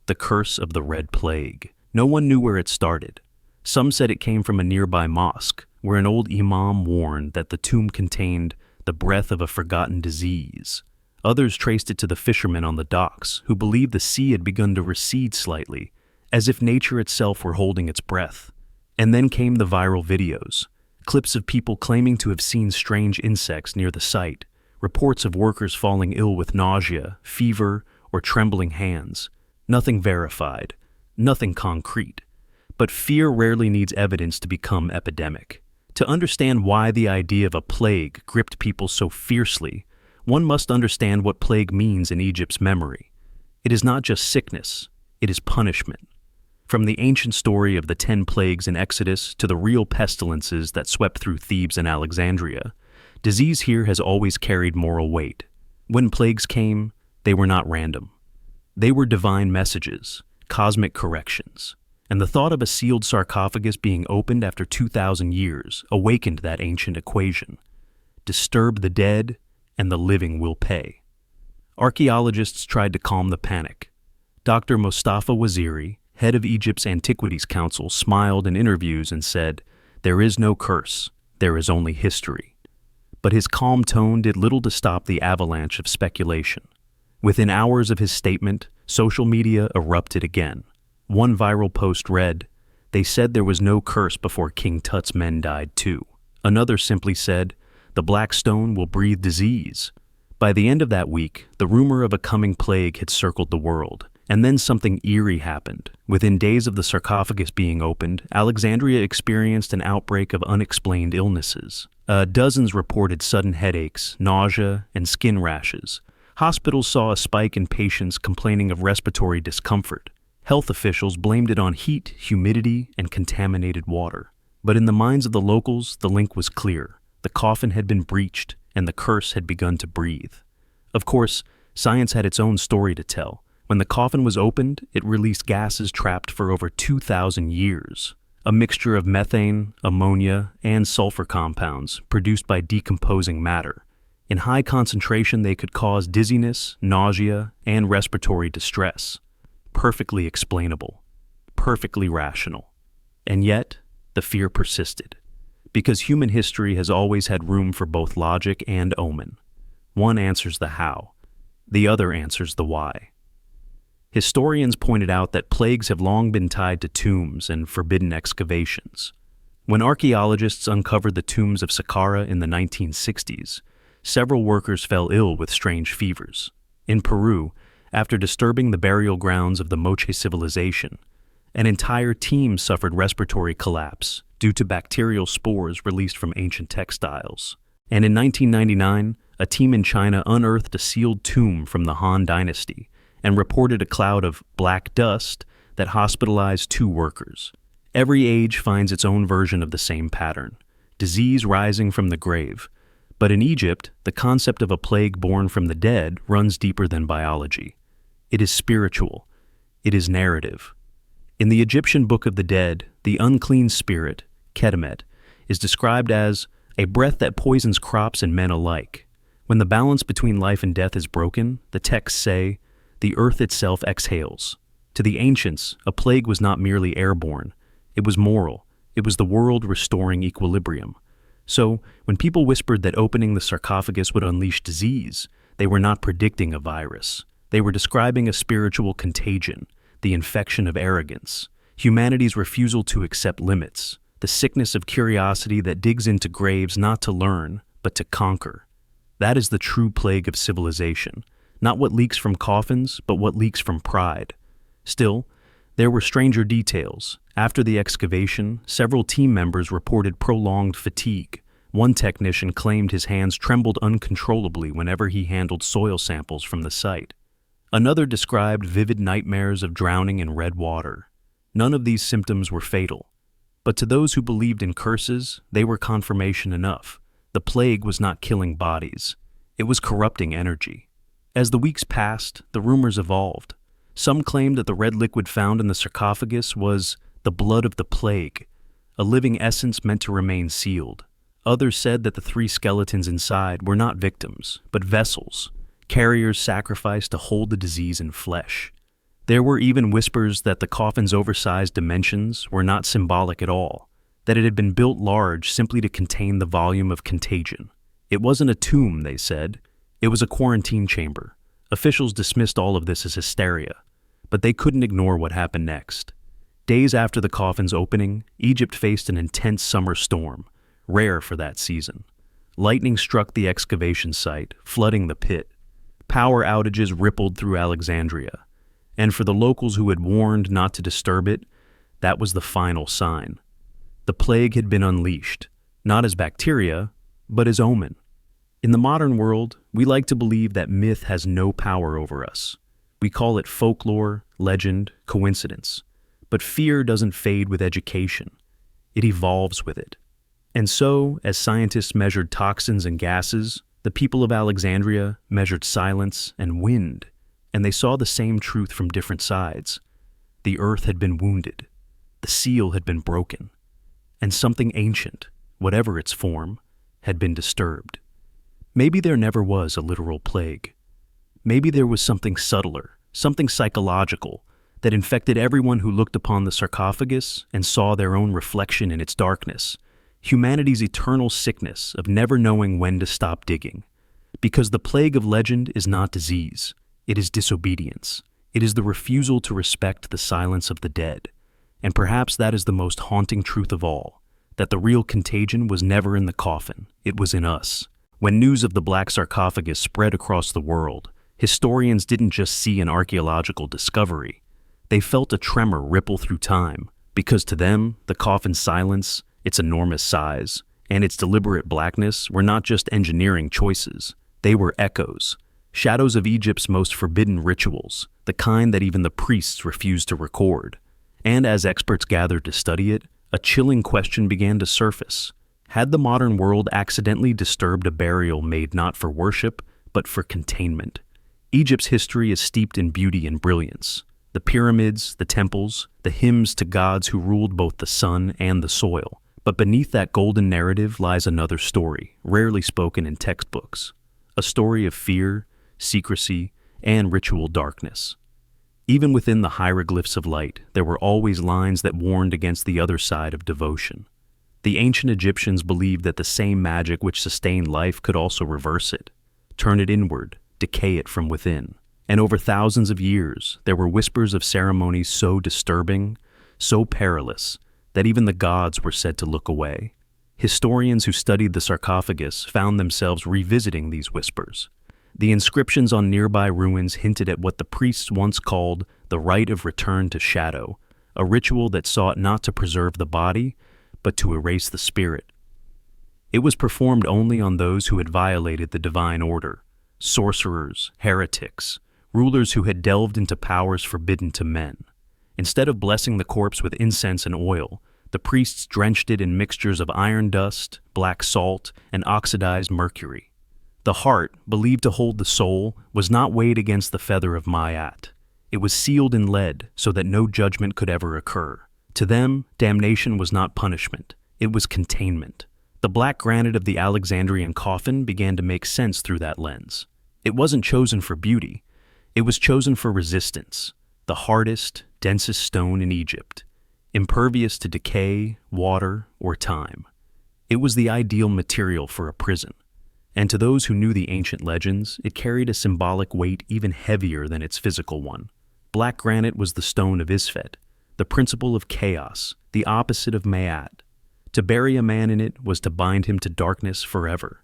the Curse of the Red Plague. No one knew where it started. Some said it came from a nearby mosque, where an old imam warned that the tomb contained the breath of a forgotten disease. Others traced it to the fishermen on the docks, who believed the sea had begun to recede slightly, as if nature itself were holding its breath. And then came the viral videos, clips of people claiming to have seen strange insects near the site, reports of workers falling ill with nausea, fever, or trembling hands. Nothing verified, nothing concrete. But fear rarely needs evidence to become epidemic. To understand why the idea of a plague gripped people so fiercely, one must understand what plague means in Egypt's memory. It is not just sickness, it is punishment. From the ancient story of the 10 plagues in Exodus to the real pestilences that swept through Thebes and Alexandria, disease here has always carried moral weight. When plagues came, they were not random. They were divine messages, cosmic corrections. And the thought of a sealed sarcophagus being opened after 2,000 years awakened that ancient equation. Disturb the dead, and the living will pay. Archaeologists tried to calm the panic. Dr. Mostafa Waziri, head of Egypt's Antiquities Council, smiled in interviews and said, "There is no curse, there is only history." But his calm tone did little to stop the avalanche of speculation. Within hours of his statement, social media erupted again. One viral post read, "They said there was no curse before King Tut's men died too." Another simply said, "The black stone will breathe disease." By the end of that week, the rumor of a coming plague had circled the world. And then something eerie happened. Within days of the sarcophagus being opened, Alexandria experienced an outbreak of unexplained illnesses. Dozens reported sudden headaches, nausea, and skin rashes. Hospitals saw a spike in patients complaining of respiratory discomfort. Health officials blamed it on heat, humidity, and contaminated water. But in the minds of the locals, the link was clear. The coffin had been breached, and the curse had begun to breathe. Of course, science had its own story to tell. When the coffin was opened, it released gases trapped for over 2,000 years, a mixture of methane, ammonia, and sulfur compounds produced by decomposing matter. In high concentration, they could cause dizziness, nausea, and respiratory distress. Perfectly explainable, perfectly rational. And yet, the fear persisted, because human history has always had room for both logic and omen. One answers the how, the other answers the why. Historians pointed out that plagues have long been tied to tombs and forbidden excavations. When archaeologists uncovered the tombs of Saqqara in the 1960s, several workers fell ill with strange fevers. In Peru, after disturbing the burial grounds of the Moche civilization, an entire team suffered respiratory collapse due to bacterial spores released from ancient textiles. And in 1999, a team in China unearthed a sealed tomb from the Han Dynasty and reported a cloud of black dust that hospitalized 2 workers. Every age finds its own version of the same pattern: disease rising from the grave. But in Egypt, the concept of a plague born from the dead runs deeper than biology. It is spiritual. It is narrative. In the Egyptian Book of the Dead, the unclean spirit, Ketemet, is described as a breath that poisons crops and men alike. When the balance between life and death is broken, the texts say, the earth itself exhales. To the ancients, a plague was not merely airborne. It was moral. It was the world restoring equilibrium. So, when people whispered that opening the sarcophagus would unleash disease, they were not predicting a virus. They were describing a spiritual contagion, the infection of arrogance, humanity's refusal to accept limits, the sickness of curiosity that digs into graves not to learn, but to conquer. That is the true plague of civilization, not what leaks from coffins, but what leaks from pride. Still, there were stranger details. After the excavation, several team members reported prolonged fatigue. One technician claimed his hands trembled uncontrollably whenever he handled soil samples from the site. Another described vivid nightmares of drowning in red water. None of these symptoms were fatal. But to those who believed in curses, they were confirmation enough. The plague was not killing bodies. It was corrupting energy. As the weeks passed, the rumors evolved. Some claimed that the red liquid found in the sarcophagus was the blood of the plague, a living essence meant to remain sealed. Others said that the 3 skeletons inside were not victims, but vessels, carriers sacrificed to hold the disease in flesh. There were even whispers that the coffin's oversized dimensions were not symbolic at all, that it had been built large simply to contain the volume of contagion. It wasn't a tomb, they said. It was a quarantine chamber. Officials dismissed all of this as hysteria, but they couldn't ignore what happened next. Days after the coffin's opening, Egypt faced an intense summer storm, rare for that season. Lightning struck the excavation site, flooding the pit. Power outages rippled through Alexandria, and for the locals who had warned not to disturb it, that was the final sign. The plague had been unleashed, not as bacteria, but as omen. In the modern world, we like to believe that myth has no power over us. We call it folklore, legend, coincidence. But fear doesn't fade with education. It evolves with it. And so, as scientists measured toxins and gases, the people of Alexandria measured silence and wind, and they saw the same truth from different sides. The earth had been wounded. The seal had been broken. And something ancient, whatever its form, had been disturbed. Maybe there never was a literal plague. Maybe there was something subtler, something psychological, that infected everyone who looked upon the sarcophagus and saw their own reflection in its darkness, humanity's eternal sickness of never knowing when to stop digging. Because the plague of legend is not disease, it is disobedience. It is the refusal to respect the silence of the dead. And perhaps that is the most haunting truth of all, that the real contagion was never in the coffin, it was in us. When news of the black sarcophagus spread across the world, historians didn't just see an archaeological discovery. They felt a tremor ripple through time, because to them, the coffin's silence, its enormous size, and its deliberate blackness were not just engineering choices. They were echoes, shadows of Egypt's most forbidden rituals, the kind that even the priests refused to record. And as experts gathered to study it, a chilling question began to surface. Had the modern world accidentally disturbed a burial made not for worship, but for containment? Egypt's history is steeped in beauty and brilliance. The pyramids, the temples, the hymns to gods who ruled both the sun and the soil. But beneath that golden narrative lies another story, rarely spoken in textbooks. A story of fear, secrecy, and ritual darkness. Even within the hieroglyphs of light, there were always lines that warned against the other side of devotion. The ancient Egyptians believed that the same magic which sustained life could also reverse it, turn it inward, decay it from within. And over thousands of years, there were whispers of ceremonies so disturbing, so perilous, that even the gods were said to look away. Historians who studied the sarcophagus found themselves revisiting these whispers. The inscriptions on nearby ruins hinted at what the priests once called the rite of return to shadow, a ritual that sought not to preserve the body, but to erase the spirit. It was performed only on those who had violated the divine order: sorcerers, heretics, rulers who had delved into powers forbidden to men. Instead of blessing the corpse with incense and oil, the priests drenched it in mixtures of iron dust, black salt, and oxidized mercury. The heart, believed to hold the soul, was not weighed against the feather of Maat. It was sealed in lead so that no judgment could ever occur. To them, damnation was not punishment, it was containment. The black granite of the Alexandrian coffin began to make sense through that lens. It wasn't chosen for beauty, it was chosen for resistance, the hardest, densest stone in Egypt, impervious to decay, water, or time. It was the ideal material for a prison, and to those who knew the ancient legends, it carried a symbolic weight even heavier than its physical one. Black granite was the stone of Isfet, the principle of chaos, the opposite of Maat. To bury a man in it was to bind him to darkness forever.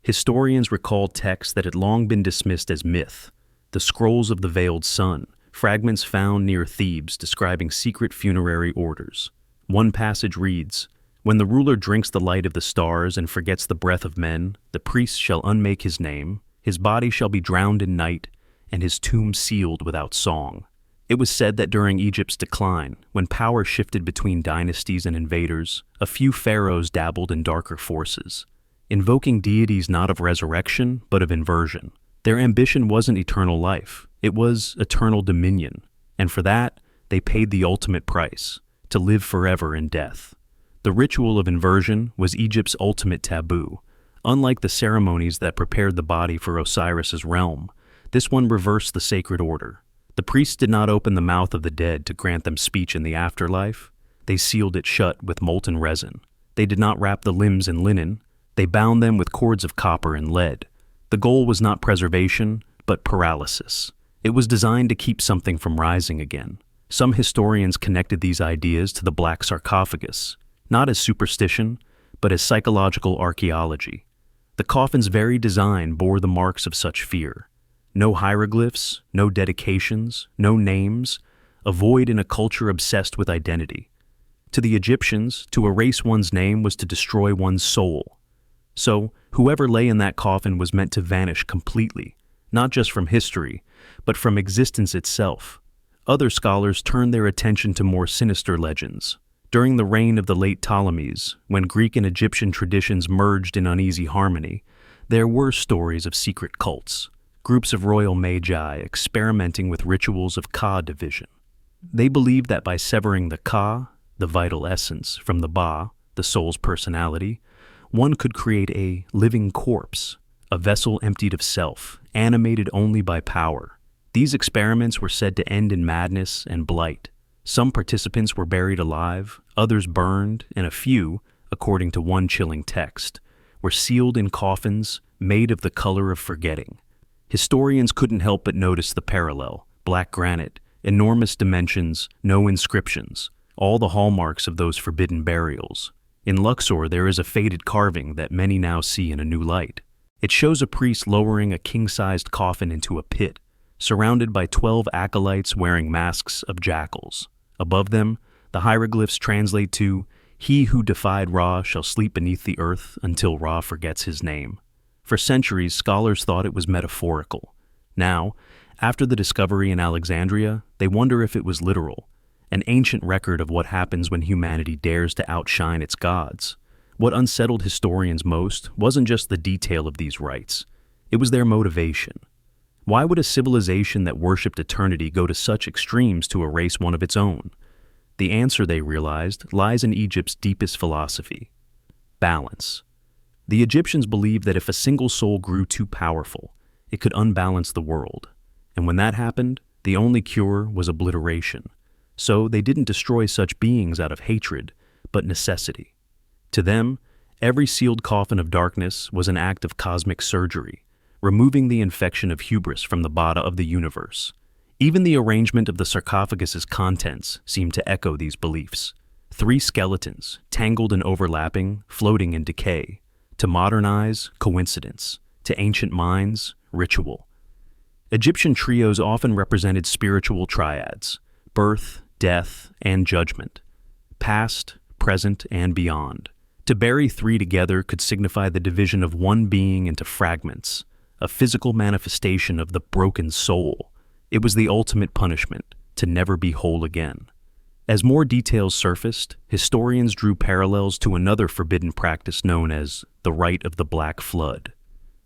Historians recalled texts that had long been dismissed as myth: the scrolls of the veiled sun, fragments found near Thebes describing secret funerary orders. One passage reads, "When the ruler drinks the light of the stars and forgets the breath of men, the priest shall unmake his name, his body shall be drowned in night, and his tomb sealed without song." It was said that during Egypt's decline, when power shifted between dynasties and invaders, a few pharaohs dabbled in darker forces, invoking deities not of resurrection, but of inversion. Their ambition wasn't eternal life, it was eternal dominion, and for that, they paid the ultimate price: to live forever in death. The ritual of inversion was Egypt's ultimate taboo. Unlike the ceremonies that prepared the body for Osiris's realm, this one reversed the sacred order. The priests did not open the mouth of the dead to grant them speech in the afterlife. They sealed it shut with molten resin. They did not wrap the limbs in linen. They bound them with cords of copper and lead. The goal was not preservation, but paralysis. It was designed to keep something from rising again. Some historians connected these ideas to the black sarcophagus, not as superstition, but as psychological archaeology. The coffin's very design bore the marks of such fear. No hieroglyphs, no dedications, no names, a void in a culture obsessed with identity. To the Egyptians, to erase one's name was to destroy one's soul. So, whoever lay in that coffin was meant to vanish completely, not just from history, but from existence itself. Other scholars turned their attention to more sinister legends. During the reign of the late Ptolemies, when Greek and Egyptian traditions merged in uneasy harmony, there were stories of secret cults, groups of royal magi experimenting with rituals of Ka division. They believed that by severing the Ka, the vital essence, from the Ba, the soul's personality, one could create a living corpse, a vessel emptied of self, animated only by power. These experiments were said to end in madness and blight. Some participants were buried alive, others burned, and a few, according to one chilling text, were sealed in coffins made of the color of forgetting. Historians couldn't help but notice the parallel: black granite, enormous dimensions, no inscriptions, all the hallmarks of those forbidden burials. In Luxor, there is a faded carving that many now see in a new light. It shows a priest lowering a king-sized coffin into a pit, surrounded by 12 acolytes wearing masks of jackals. Above them, the hieroglyphs translate to, "He who defied Ra shall sleep beneath the earth until Ra forgets his name." For centuries, scholars thought it was metaphorical. Now, after the discovery in Alexandria, they wonder if it was literal, an ancient record of what happens when humanity dares to outshine its gods. What unsettled historians most wasn't just the detail of these rites, it was their motivation. Why would a civilization that worshipped eternity go to such extremes to erase one of its own? The answer, they realized, lies in Egypt's deepest philosophy: balance. The Egyptians believed that if a single soul grew too powerful, it could unbalance the world. And when that happened, the only cure was obliteration. So they didn't destroy such beings out of hatred, but necessity. To them, every sealed coffin of darkness was an act of cosmic surgery, removing the infection of hubris from the body of the universe. Even the arrangement of the sarcophagus's contents seemed to echo these beliefs. 3 skeletons, tangled and overlapping, floating in decay. To modern eyes, coincidence. To ancient minds, ritual. Egyptian trios often represented spiritual triads: birth, death, and judgment. Past, present, and beyond. To bury 3 together could signify the division of one being into fragments, a physical manifestation of the broken soul. It was the ultimate punishment, to never be whole again. As more details surfaced, historians drew parallels to another forbidden practice known as the Rite of the Black Flood.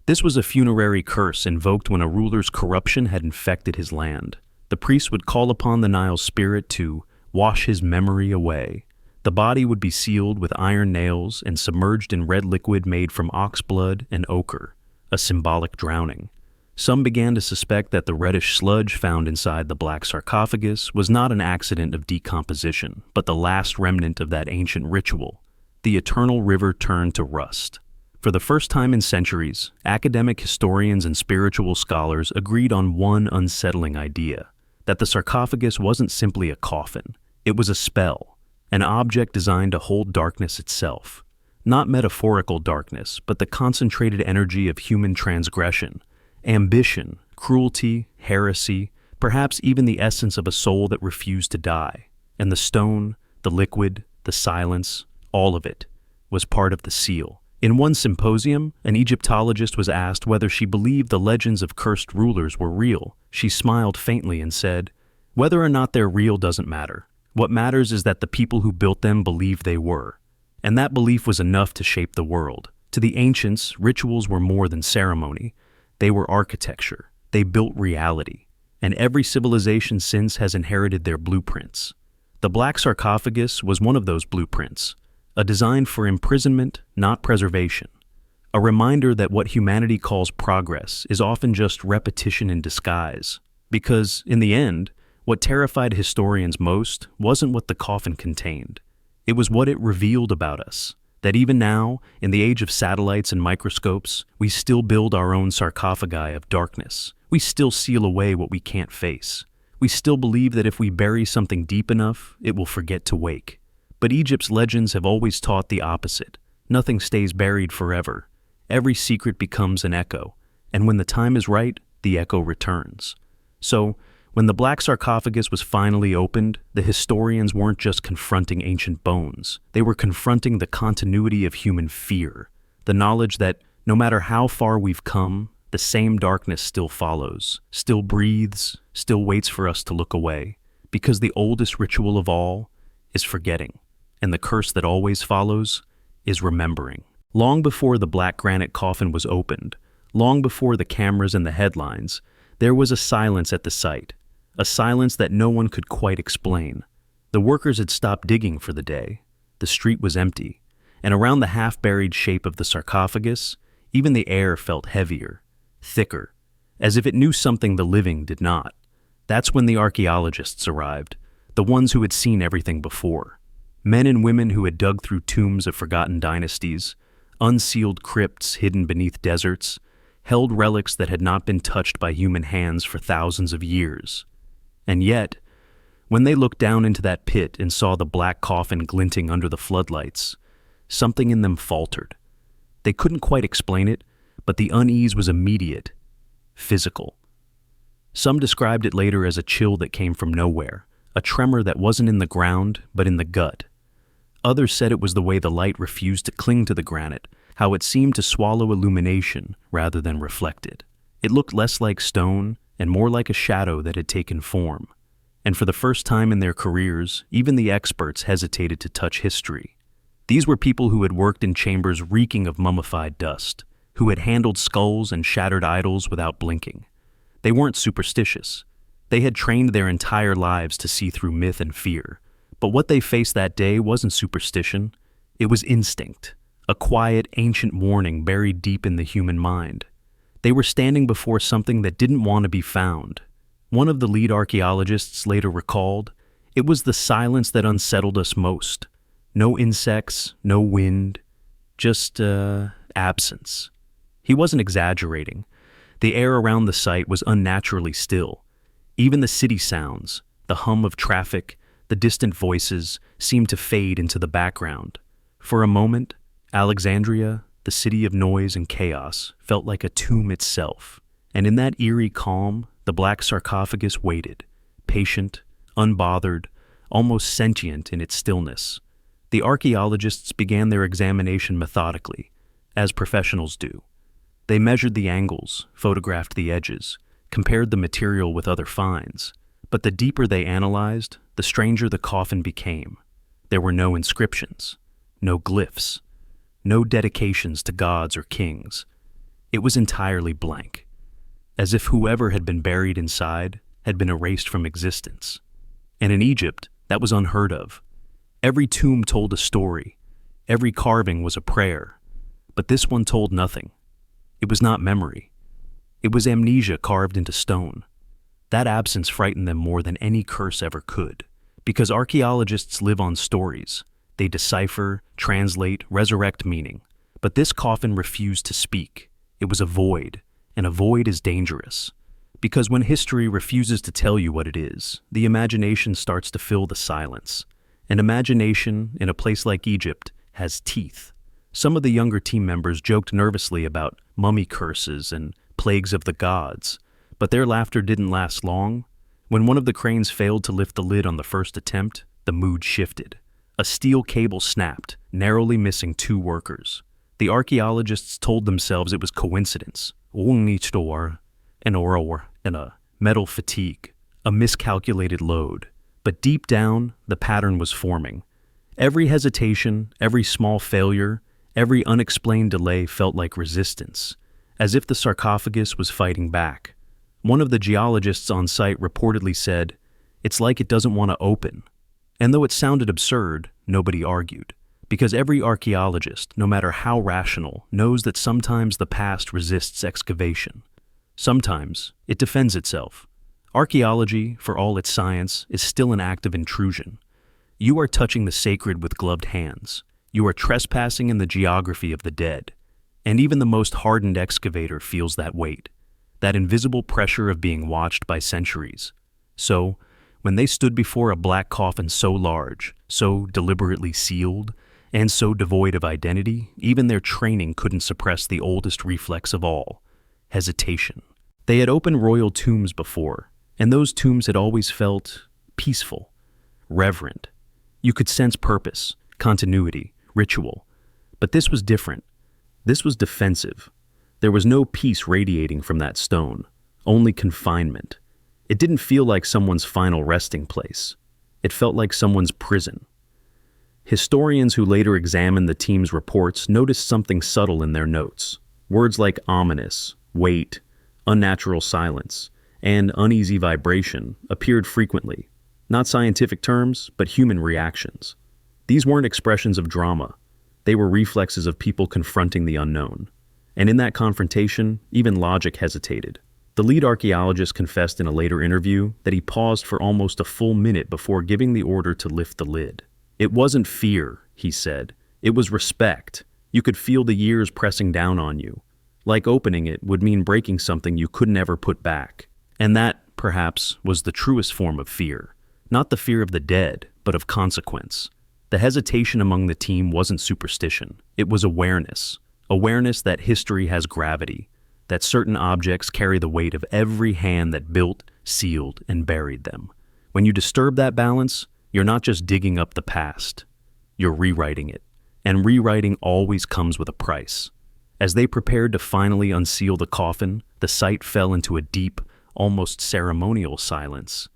This was a funerary curse invoked when a ruler's corruption had infected his land. The priest would call upon the Nile's spirit to wash his memory away. The body would be sealed with iron nails and submerged in red liquid made from ox blood and ochre, a symbolic drowning. Some began to suspect that the reddish sludge found inside the black sarcophagus was not an accident of decomposition, but the last remnant of that ancient ritual. The eternal river turned to rust. For the first time in centuries, academic historians and spiritual scholars agreed on one unsettling idea: that the sarcophagus wasn't simply a coffin. It was a spell, an object designed to hold darkness itself. Not metaphorical darkness, but the concentrated energy of human transgression, ambition, cruelty, heresy, perhaps even the essence of a soul that refused to die. And the stone, the liquid, the silence, all of it, was part of the seal. In one symposium, an Egyptologist was asked whether she believed the legends of cursed rulers were real. She smiled faintly and said, "Whether or not they're real doesn't matter. What matters is that the people who built them believed they were." And that belief was enough to shape the world. To the ancients, rituals were more than ceremony. They were architecture. They built reality. And every civilization since has inherited their blueprints. The black sarcophagus was one of those blueprints, a design for imprisonment, not preservation. A reminder that what humanity calls progress is often just repetition in disguise. Because, in the end, what terrified historians most wasn't what the coffin contained. It was what it revealed about us. That even now, in the age of satellites and microscopes, we still build our own sarcophagi of darkness. We still seal away what we can't face. We still believe that if we bury something deep enough, it will forget to wake. But Egypt's legends have always taught the opposite. Nothing stays buried forever. Every secret becomes an echo, and when the time is right, the echo returns. So, when the black sarcophagus was finally opened, the historians weren't just confronting ancient bones. They were confronting the continuity of human fear, the knowledge that no matter how far we've come, the same darkness still follows, still breathes, still waits for us to look away, because the oldest ritual of all is forgetting, and the curse that always follows is remembering. Long before the black granite coffin was opened, long before the cameras and the headlines, there was a silence at the site. A silence that no one could quite explain. The workers had stopped digging for the day. The street was empty, and around the half-buried shape of the sarcophagus, even the air felt heavier, thicker, as if it knew something the living did not. That's when the archaeologists arrived, the ones who had seen everything before. Men and women who had dug through tombs of forgotten dynasties, unsealed crypts hidden beneath deserts, held relics that had not been touched by human hands for thousands of years. And yet, when they looked down into that pit and saw the black coffin glinting under the floodlights, something in them faltered. They couldn't quite explain it, but the unease was immediate, physical. Some described it later as a chill that came from nowhere, a tremor that wasn't in the ground, but in the gut. Others said it was the way the light refused to cling to the granite, how it seemed to swallow illumination rather than reflect it. It looked less like stone and more like a shadow that had taken form. And for the first time in their careers, even the experts hesitated to touch history. These were people who had worked in chambers reeking of mummified dust, who had handled skulls and shattered idols without blinking. They weren't superstitious. They had trained their entire lives to see through myth and fear. But what they faced that day wasn't superstition. It was instinct, a quiet, ancient warning buried deep in the human mind. They were standing before something that didn't want to be found. One of the lead archaeologists later recalled, "It was the silence that unsettled us most. No insects, no wind, just absence." He wasn't exaggerating. The air around the site was unnaturally still. Even the city sounds, the hum of traffic, The distant voices seemed to fade into the background. For a moment, Alexandria, the city of noise and chaos, felt like a tomb itself. And in that eerie calm, the black sarcophagus waited, patient, unbothered, almost sentient in its stillness. The archaeologists began their examination methodically, as professionals do. They measured the angles, photographed the edges, compared the material with other finds. But the deeper they analyzed, the stranger the coffin became. There were no inscriptions, no glyphs, no dedications to gods or kings. It was entirely blank, as if whoever had been buried inside had been erased from existence. And in Egypt, that was unheard of. Every tomb told a story. Every carving was a prayer. But this one told nothing. It was not memory. It was amnesia carved into stone. That absence frightened them more than any curse ever could, because archaeologists live on stories. They decipher, translate, resurrect meaning. But this coffin refused to speak. It was a void, and a void is dangerous. Because when history refuses to tell you what it is, the imagination starts to fill the silence. And imagination, in a place like Egypt, has teeth. Some of the younger team members joked nervously about mummy curses and plagues of the gods, but their laughter didn't last long. When one of the cranes failed to lift the lid on the first attempt, the mood shifted. A steel cable snapped, narrowly missing 2 workers. The archaeologists told themselves it was coincidence, and a metal fatigue, a miscalculated load. But deep down, the pattern was forming. Every hesitation, every small failure, every unexplained delay felt like resistance, as if the sarcophagus was fighting back. One of the geologists on site reportedly said, "It's like it doesn't want to open." And though it sounded absurd, nobody argued, because every archaeologist, no matter how rational, knows that sometimes the past resists excavation. Sometimes it defends itself. Archaeology, for all its science, is still an act of intrusion. You are touching the sacred with gloved hands. You are trespassing in the geography of the dead. And even the most hardened excavator feels that weight, that invisible pressure of being watched by centuries. So, when they stood before a black coffin so large, so deliberately sealed, and so devoid of identity, even their training couldn't suppress the oldest reflex of all: hesitation. They had opened royal tombs before, and those tombs had always felt peaceful, reverent. You could sense purpose, continuity, ritual. But this was different. This was defensive. There was no peace radiating from that stone, only confinement. It didn't feel like someone's final resting place. It felt like someone's prison. Historians who later examined the team's reports noticed something subtle in their notes. Words like ominous, weight, unnatural silence, and uneasy vibration appeared frequently. Not scientific terms, but human reactions. These weren't expressions of drama. They were reflexes of people confronting the unknown. And in that confrontation, even logic hesitated. The lead archaeologist confessed in a later interview that he paused for almost a full minute before giving the order to lift the lid. It wasn't fear, he said. It was respect. You could feel the years pressing down on you. Like opening it would mean breaking something you couldn't ever put back. And that, perhaps, was the truest form of fear. Not the fear of the dead, but of consequence. The hesitation among the team wasn't superstition. It was awareness. Awareness that history has gravity, that certain objects carry the weight of every hand that built, sealed, and buried them. When you disturb that balance, you're not just digging up the past, you're rewriting it. And rewriting always comes with a price. As they prepared to finally unseal the coffin, the site fell into a deep, almost ceremonial silence.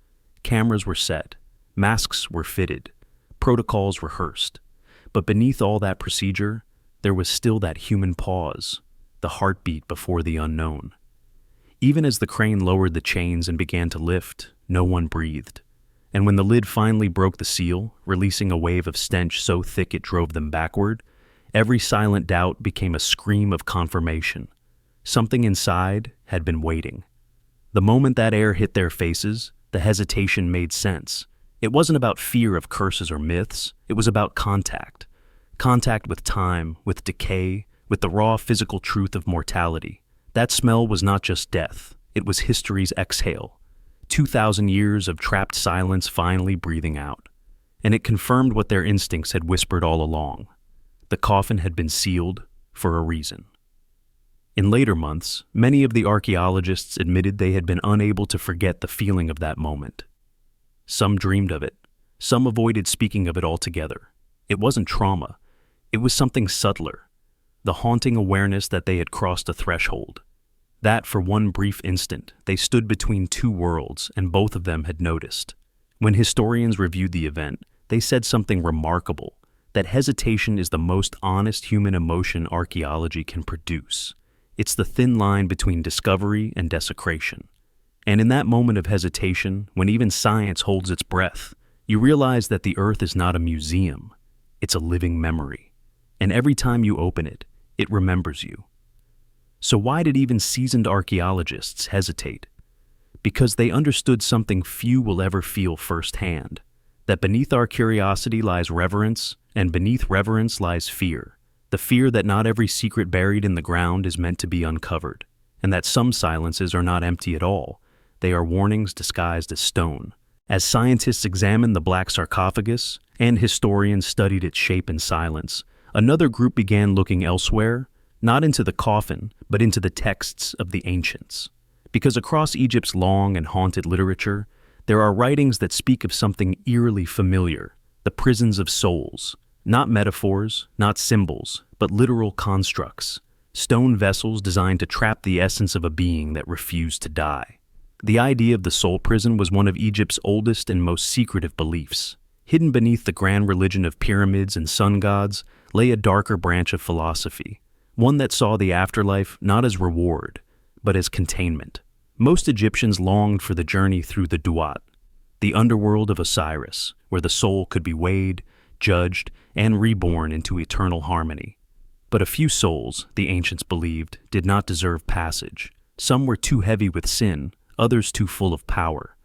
Cameras were set, masks were fitted, protocols rehearsed. But beneath all that procedure, there was still that human pause, the heartbeat before the unknown. Even as the crane lowered the chains and began to lift, no one breathed. And when the lid finally broke the seal, releasing a wave of stench so thick it drove them backward, every silent doubt became a scream of confirmation. Something inside had been waiting. The moment that air hit their faces, the hesitation made sense. It wasn't about fear of curses or myths, it was about contact. Contact with time, with decay, with the raw physical truth of mortality. That smell was not just death, it was history's exhale. 2,000 years of trapped silence finally breathing out. and it confirmed what their instincts had whispered all along. The coffin had been sealed for a reason. In later months, many of the archaeologists admitted they had been unable to forget the feeling of that moment. Some dreamed of it. Some avoided speaking of it altogether. It wasn't trauma. It was something subtler. The haunting awareness that they had crossed a threshold. That, for one brief instant, they stood between two worlds, and both of them had noticed. When historians reviewed the event, they said something remarkable, that hesitation is the most honest human emotion archaeology can produce. It's the thin line between discovery and desecration. And in that moment of hesitation, when even science holds its breath, you realize that the Earth is not a museum. It's a living memory. And every time you open it, it remembers you. So why did even seasoned archaeologists hesitate? Because they understood something few will ever feel firsthand, that beneath our curiosity lies reverence, and beneath reverence lies fear. The fear that not every secret buried in the ground is meant to be uncovered, and that some silences are not empty at all. They are warnings disguised as stone. As scientists examined the black sarcophagus, and historians studied its shape in silence, another group began looking elsewhere, not into the coffin, but into the texts of the ancients. Because across Egypt's long and haunted literature, there are writings that speak of something eerily familiar, the prisons of souls. Not metaphors, not symbols, but literal constructs, stone vessels designed to trap the essence of a being that refused to die. The idea of the soul prison was one of Egypt's oldest and most secretive beliefs. Hidden beneath the grand religion of pyramids and sun gods lay a darker branch of philosophy, one that saw the afterlife not as reward, but as containment. Most Egyptians longed for the journey through the Duat, the underworld of Osiris, where the soul could be weighed, judged, and reborn into eternal harmony. But a few souls, the ancients believed, did not deserve passage. Some were too heavy with sin, others too full of power.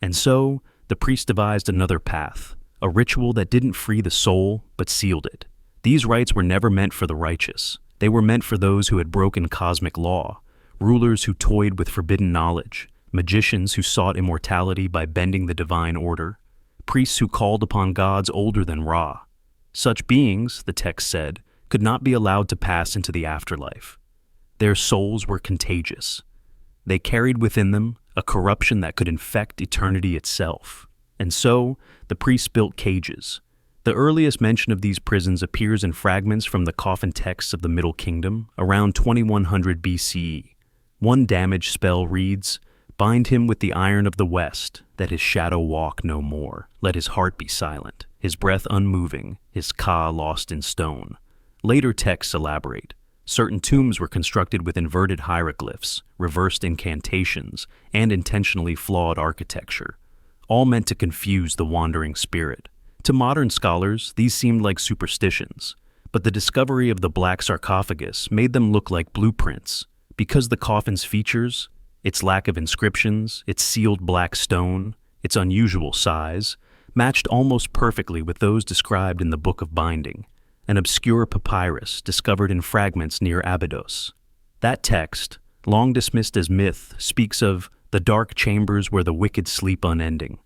And so, the priest devised another path, a ritual that didn't free the soul, but sealed it. These rites were never meant for the righteous. They were meant for those who had broken cosmic law, rulers who toyed with forbidden knowledge, magicians who sought immortality by bending the divine order, priests who called upon gods older than Ra. Such beings, the text said, could not be allowed to pass into the afterlife. Their souls were contagious. They carried within them a corruption that could infect eternity itself. And so, the priests built cages. The earliest mention of these prisons appears in fragments from the coffin texts of the Middle Kingdom, around 2100 BCE. One damaged spell reads, "Bind him with the iron of the west, that his shadow walk no more. Let his heart be silent, his breath unmoving, his ka lost in stone." Later texts elaborate. Certain tombs were constructed with inverted hieroglyphs, reversed incantations, and intentionally flawed architecture, all meant to confuse the wandering spirit. To modern scholars, these seemed like superstitions, but the discovery of the black sarcophagus made them look like blueprints, because the coffin's features, its lack of inscriptions, its sealed black stone, its unusual size, matched almost perfectly with those described in the Book of Binding, an obscure papyrus discovered in fragments near Abydos. That text, long dismissed as myth, speaks of the dark chambers where the wicked sleep unending.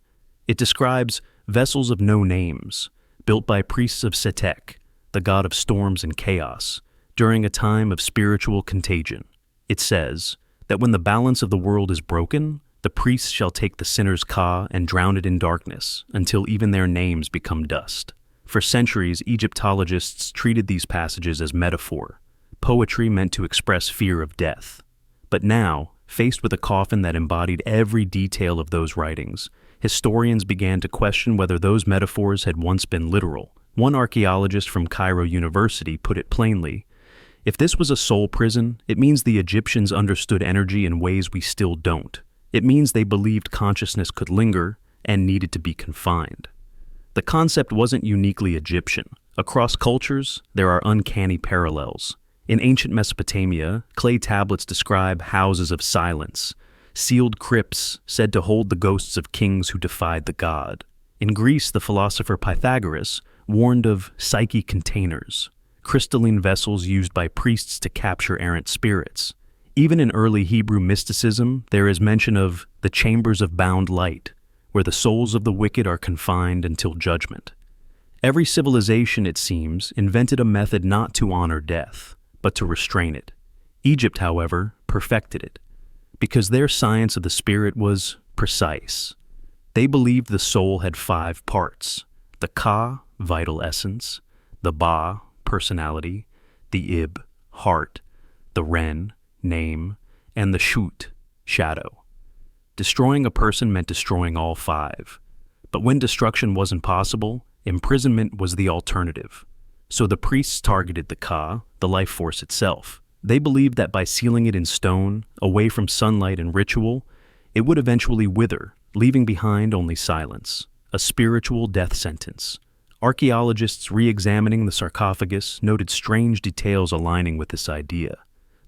It describes vessels of no names, built by priests of Setek, the god of storms and chaos, during a time of spiritual contagion. It says that when the balance of the world is broken, the priests shall take the sinner's ka and drown it in darkness until even their names become dust. For centuries, Egyptologists treated these passages as metaphor, poetry meant to express fear of death. But now, faced with a coffin that embodied every detail of those writings, historians began to question whether those metaphors had once been literal. One archaeologist from Cairo University put it plainly, "If this was a soul prison, it means the Egyptians understood energy in ways we still don't. It means they believed consciousness could linger and needed to be confined." The concept wasn't uniquely Egyptian. Across cultures, there are uncanny parallels. In ancient Mesopotamia, clay tablets describe houses of silence, sealed crypts said to hold the ghosts of kings who defied the god. In Greece, the philosopher Pythagoras warned of psyche containers, crystalline vessels used by priests to capture errant spirits. Even in early Hebrew mysticism, there is mention of the chambers of bound light, where the souls of the wicked are confined until judgment. Every civilization, it seems, invented a method not to honor death, but to restrain it. Egypt, however, perfected it, because their science of the spirit was precise. They believed the soul had 5 parts: the Ka, vital essence; the Ba, personality; the Ib, heart; the Ren, name; and the Shut, shadow. Destroying a person meant destroying all 5. But when destruction wasn't possible, imprisonment was the alternative. So the priests targeted the Ka, the life force itself. They believed that by sealing it in stone, away from sunlight and ritual, it would eventually wither, leaving behind only silence, a spiritual death sentence. Archaeologists re-examining the sarcophagus noted strange details aligning with this idea.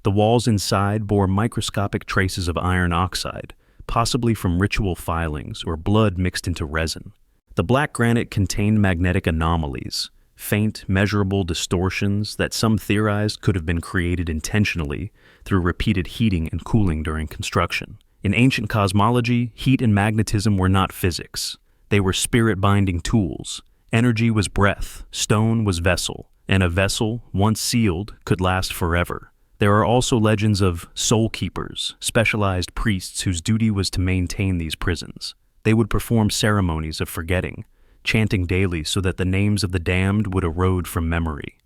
The walls inside bore microscopic traces of iron oxide, possibly from ritual filings or blood mixed into resin. The black granite contained magnetic anomalies, faint, measurable distortions that some theorized could have been created intentionally through repeated heating and cooling during construction. In ancient cosmology, heat and magnetism were not physics. They were spirit-binding tools. Energy was breath, stone was vessel, and a vessel, once sealed, could last forever. There are also legends of soul keepers, specialized priests whose duty was to maintain these prisons. They would perform ceremonies of forgetting, chanting daily so that the names of the damned would erode from memory.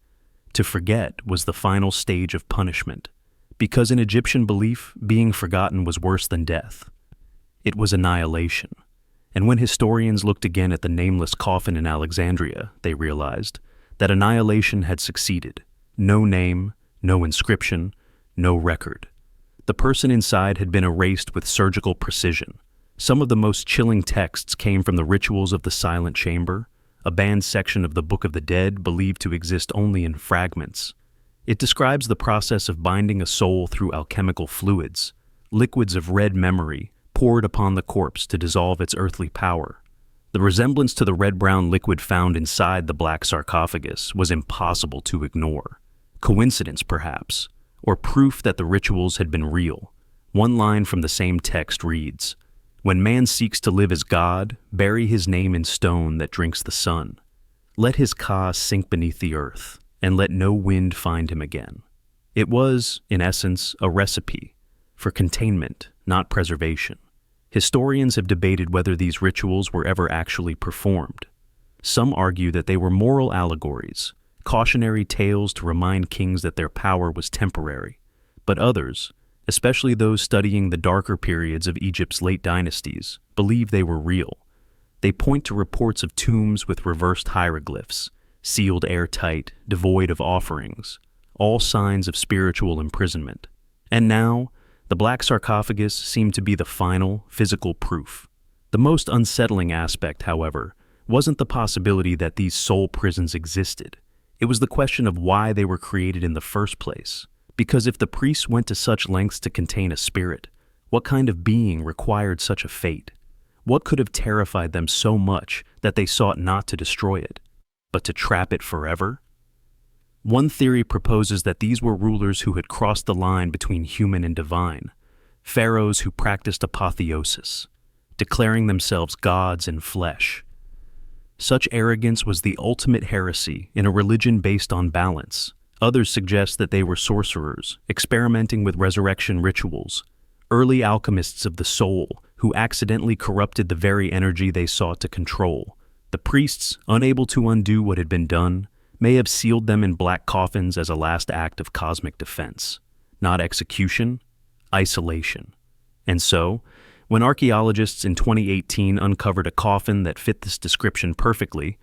To forget was the final stage of punishment, because in Egyptian belief, being forgotten was worse than death. It was annihilation. And when historians looked again at the nameless coffin in Alexandria, they realized that annihilation had succeeded. No name, no inscription, no record. The person inside had been erased with surgical precision. Some of the most chilling texts came from the rituals of the silent chamber, a banned section of the Book of the Dead believed to exist only in fragments. It describes the process of binding a soul through alchemical fluids, liquids of red memory poured upon the corpse to dissolve its earthly power. The resemblance to the red-brown liquid found inside the black sarcophagus was impossible to ignore. Coincidence, perhaps, or proof that the rituals had been real. One line from the same text reads, "When man seeks to live as God, bury his name in stone that drinks the sun. Let his Ka sink beneath the earth, and let no wind find him again." It was, in essence, a recipe for containment, not preservation. Historians have debated whether these rituals were ever actually performed. Some argue that they were moral allegories, cautionary tales to remind kings that their power was temporary. But others, especially those studying the darker periods of Egypt's late dynasties, believe they were real. They point to reports of tombs with reversed hieroglyphs, sealed airtight, devoid of offerings, all signs of spiritual imprisonment. And now, the black sarcophagus seemed to be the final, physical proof. The most unsettling aspect, however, wasn't the possibility that these soul prisons existed. It was the question of why they were created in the first place. Because if the priests went to such lengths to contain a spirit, what kind of being required such a fate? What could have terrified them so much that they sought not to destroy it, but to trap it forever? One theory proposes that these were rulers who had crossed the line between human and divine, pharaohs who practiced apotheosis, declaring themselves gods in flesh. Such arrogance was the ultimate heresy in a religion based on balance. Others suggest that they were sorcerers, experimenting with resurrection rituals, early alchemists of the soul who accidentally corrupted the very energy they sought to control. The priests, unable to undo what had been done, may have sealed them in black coffins as a last act of cosmic defense. Not execution, isolation. And so, when archaeologists in 2018 uncovered a coffin that fit this description perfectly,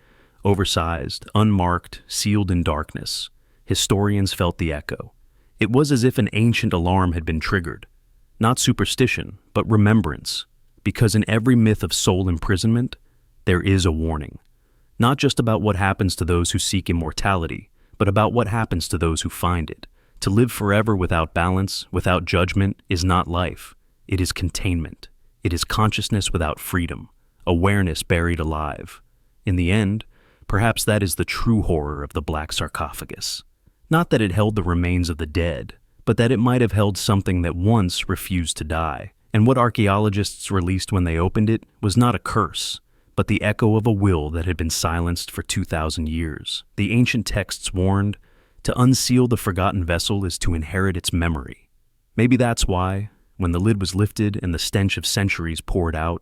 oversized, unmarked, sealed in darkness, historians felt the echo. It was as if an ancient alarm had been triggered. Not superstition, but remembrance, because in every myth of soul imprisonment, there is a warning. Not just about what happens to those who seek immortality, but about what happens to those who find it. To live forever without balance, without judgment, is not life. It is containment. It is consciousness without freedom, awareness buried alive. In the end, perhaps that is the true horror of the black sarcophagus. Not that it held the remains of the dead, but that it might have held something that once refused to die. And what archaeologists released when they opened it was not a curse, but the echo of a will that had been silenced for 2,000 years. The ancient texts warned, to unseal the forgotten vessel is to inherit its memory. Maybe that's why, when the lid was lifted and the stench of centuries poured out,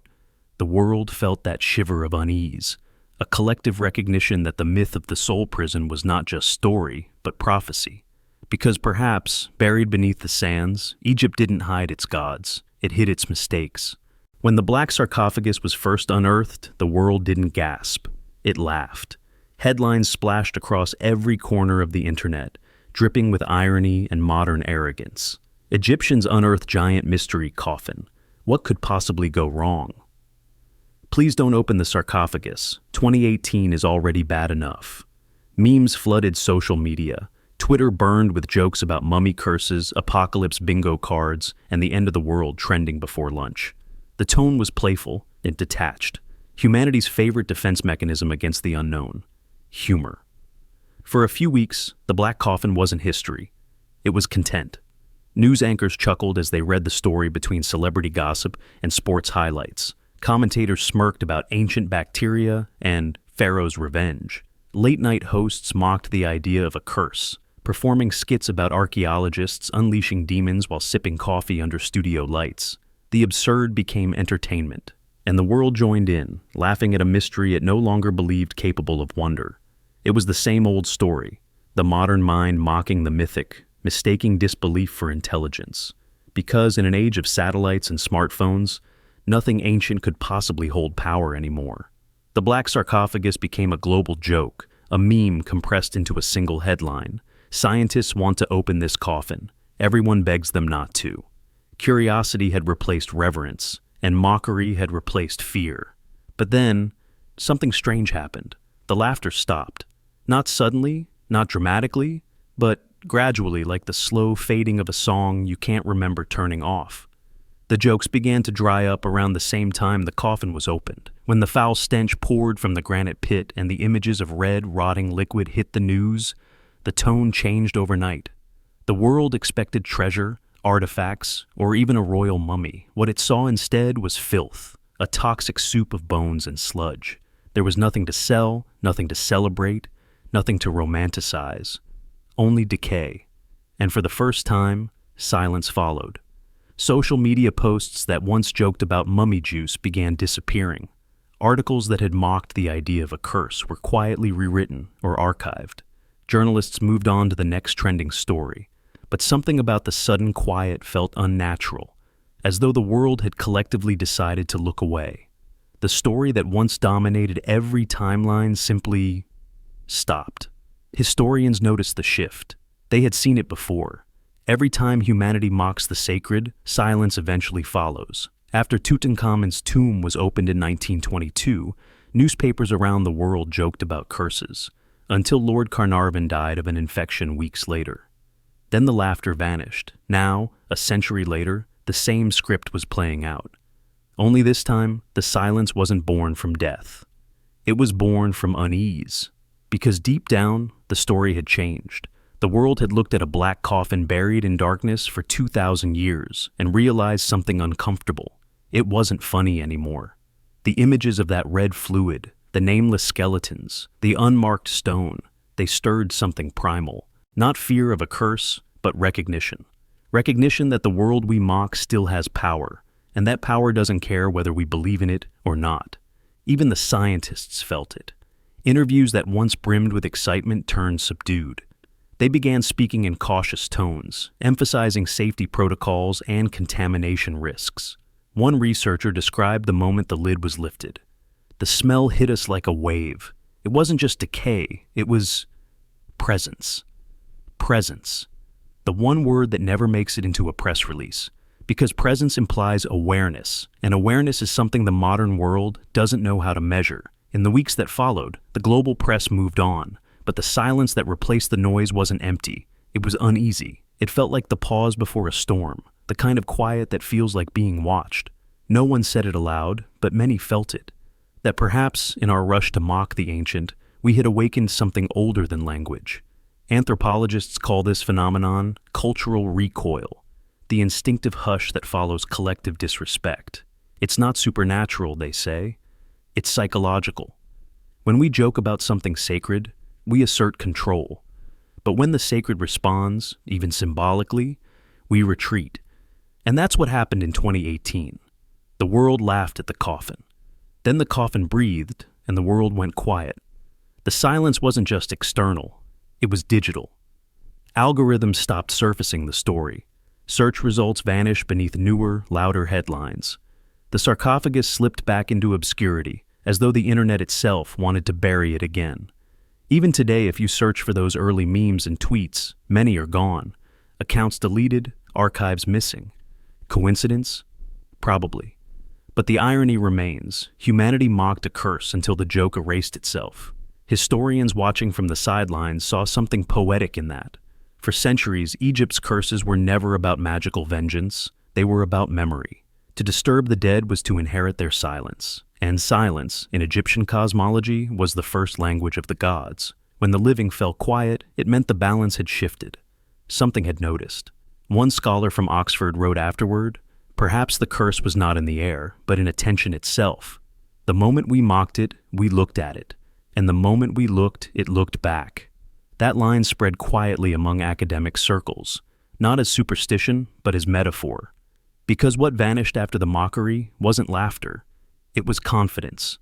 the world felt that shiver of unease, a collective recognition that the myth of the soul prison was not just story, but prophecy. Because perhaps, buried beneath the sands, Egypt didn't hide its gods, it hid its mistakes. When the black sarcophagus was first unearthed, the world didn't gasp, it laughed. Headlines splashed across every corner of the internet, dripping with irony and modern arrogance. Egyptians unearthed giant mystery coffin. What could possibly go wrong? Please don't open the sarcophagus. 2018 is already bad enough. Memes flooded social media. Twitter burned with jokes about mummy curses, apocalypse bingo cards, and the end of the world trending before lunch. The tone was playful and detached. Humanity's favorite defense mechanism against the unknown. Humor. For a few weeks, the black coffin wasn't history. It was content. News anchors chuckled as they read the story between celebrity gossip and sports highlights. Commentators smirked about ancient bacteria and pharaoh's revenge. Late-night hosts mocked the idea of a curse, performing skits about archaeologists unleashing demons while sipping coffee under studio lights. The absurd became entertainment, and the world joined in, laughing at a mystery it no longer believed capable of wonder. It was the same old story, the modern mind mocking the mythic, mistaking disbelief for intelligence. Because in an age of satellites and smartphones, nothing ancient could possibly hold power anymore. The black sarcophagus became a global joke, a meme compressed into a single headline. Scientists want to open this coffin. Everyone begs them not to. Curiosity had replaced reverence, and mockery had replaced fear. But then, something strange happened. The laughter stopped. Not suddenly, not dramatically, but gradually, like the slow fading of a song you can't remember turning off. The jokes began to dry up around the same time the coffin was opened. When the foul stench poured from the granite pit and the images of red, rotting liquid hit the news, the tone changed overnight. The world expected treasure, artifacts, or even a royal mummy. What it saw instead was filth, a toxic soup of bones and sludge. There was nothing to sell, nothing to celebrate, nothing to romanticize. Only decay. And for the first time, silence followed. Social media posts that once joked about mummy juice began disappearing. Articles that had mocked the idea of a curse were quietly rewritten or archived. Journalists moved on to the next trending story. But something about the sudden quiet felt unnatural, as though the world had collectively decided to look away. The story that once dominated every timeline simply stopped. Historians noticed the shift. They had seen it before. Every time humanity mocks the sacred, silence eventually follows. After Tutankhamun's tomb was opened in 1922, newspapers around the world joked about curses, until Lord Carnarvon died of an infection weeks later. Then the laughter vanished. Now, a century later, the same script was playing out. Only this time, the silence wasn't born from death. It was born from unease. Because deep down, the story had changed. The world had looked at a black coffin buried in darkness for 2,000 years and realized something uncomfortable. It wasn't funny anymore. The images of that red fluid, the nameless skeletons, the unmarked stone, they stirred something primal. Not fear of a curse, but recognition. Recognition that the world we mock still has power, and that power doesn't care whether we believe in it or not. Even the scientists felt it. Interviews that once brimmed with excitement turned subdued. They began speaking in cautious tones, emphasizing safety protocols and contamination risks. One researcher described the moment the lid was lifted. The smell hit us like a wave. It wasn't just decay, it was presence. Presence. The one word that never makes it into a press release. Because presence implies awareness, and awareness is something the modern world doesn't know how to measure. In the weeks that followed, the global press moved on. But the silence that replaced the noise wasn't empty. It was uneasy. It felt like the pause before a storm, the kind of quiet that feels like being watched. No one said it aloud, but many felt it. That perhaps, in our rush to mock the ancient, we had awakened something older than language. Anthropologists call this phenomenon cultural recoil, the instinctive hush that follows collective disrespect. It's not supernatural, they say. It's psychological. When we joke about something sacred, we assert control. But when the sacred responds, even symbolically, we retreat. And that's what happened in 2018. The world laughed at the coffin. Then the coffin breathed, and the world went quiet. The silence wasn't just external, it was digital. Algorithms stopped surfacing the story. Search results vanished beneath newer, louder headlines. The sarcophagus slipped back into obscurity, as though the internet itself wanted to bury it again. Even today, if you search for those early memes and tweets, many are gone. Accounts deleted, archives missing. Coincidence? Probably. But the irony remains. Humanity mocked a curse until the joke erased itself. Historians watching from the sidelines saw something poetic in that. For centuries, Egypt's curses were never about magical vengeance. They were about memory. To disturb the dead was to inherit their silence. And silence, in Egyptian cosmology, was the first language of the gods. When the living fell quiet, it meant the balance had shifted. Something had noticed. One scholar from Oxford wrote afterward, "Perhaps the curse was not in the air, but in attention itself. The moment we mocked it, we looked at it. And the moment we looked, it looked back." That line spread quietly among academic circles, not as superstition, but as metaphor. Because what vanished after the mockery wasn't laughter. It was confidence.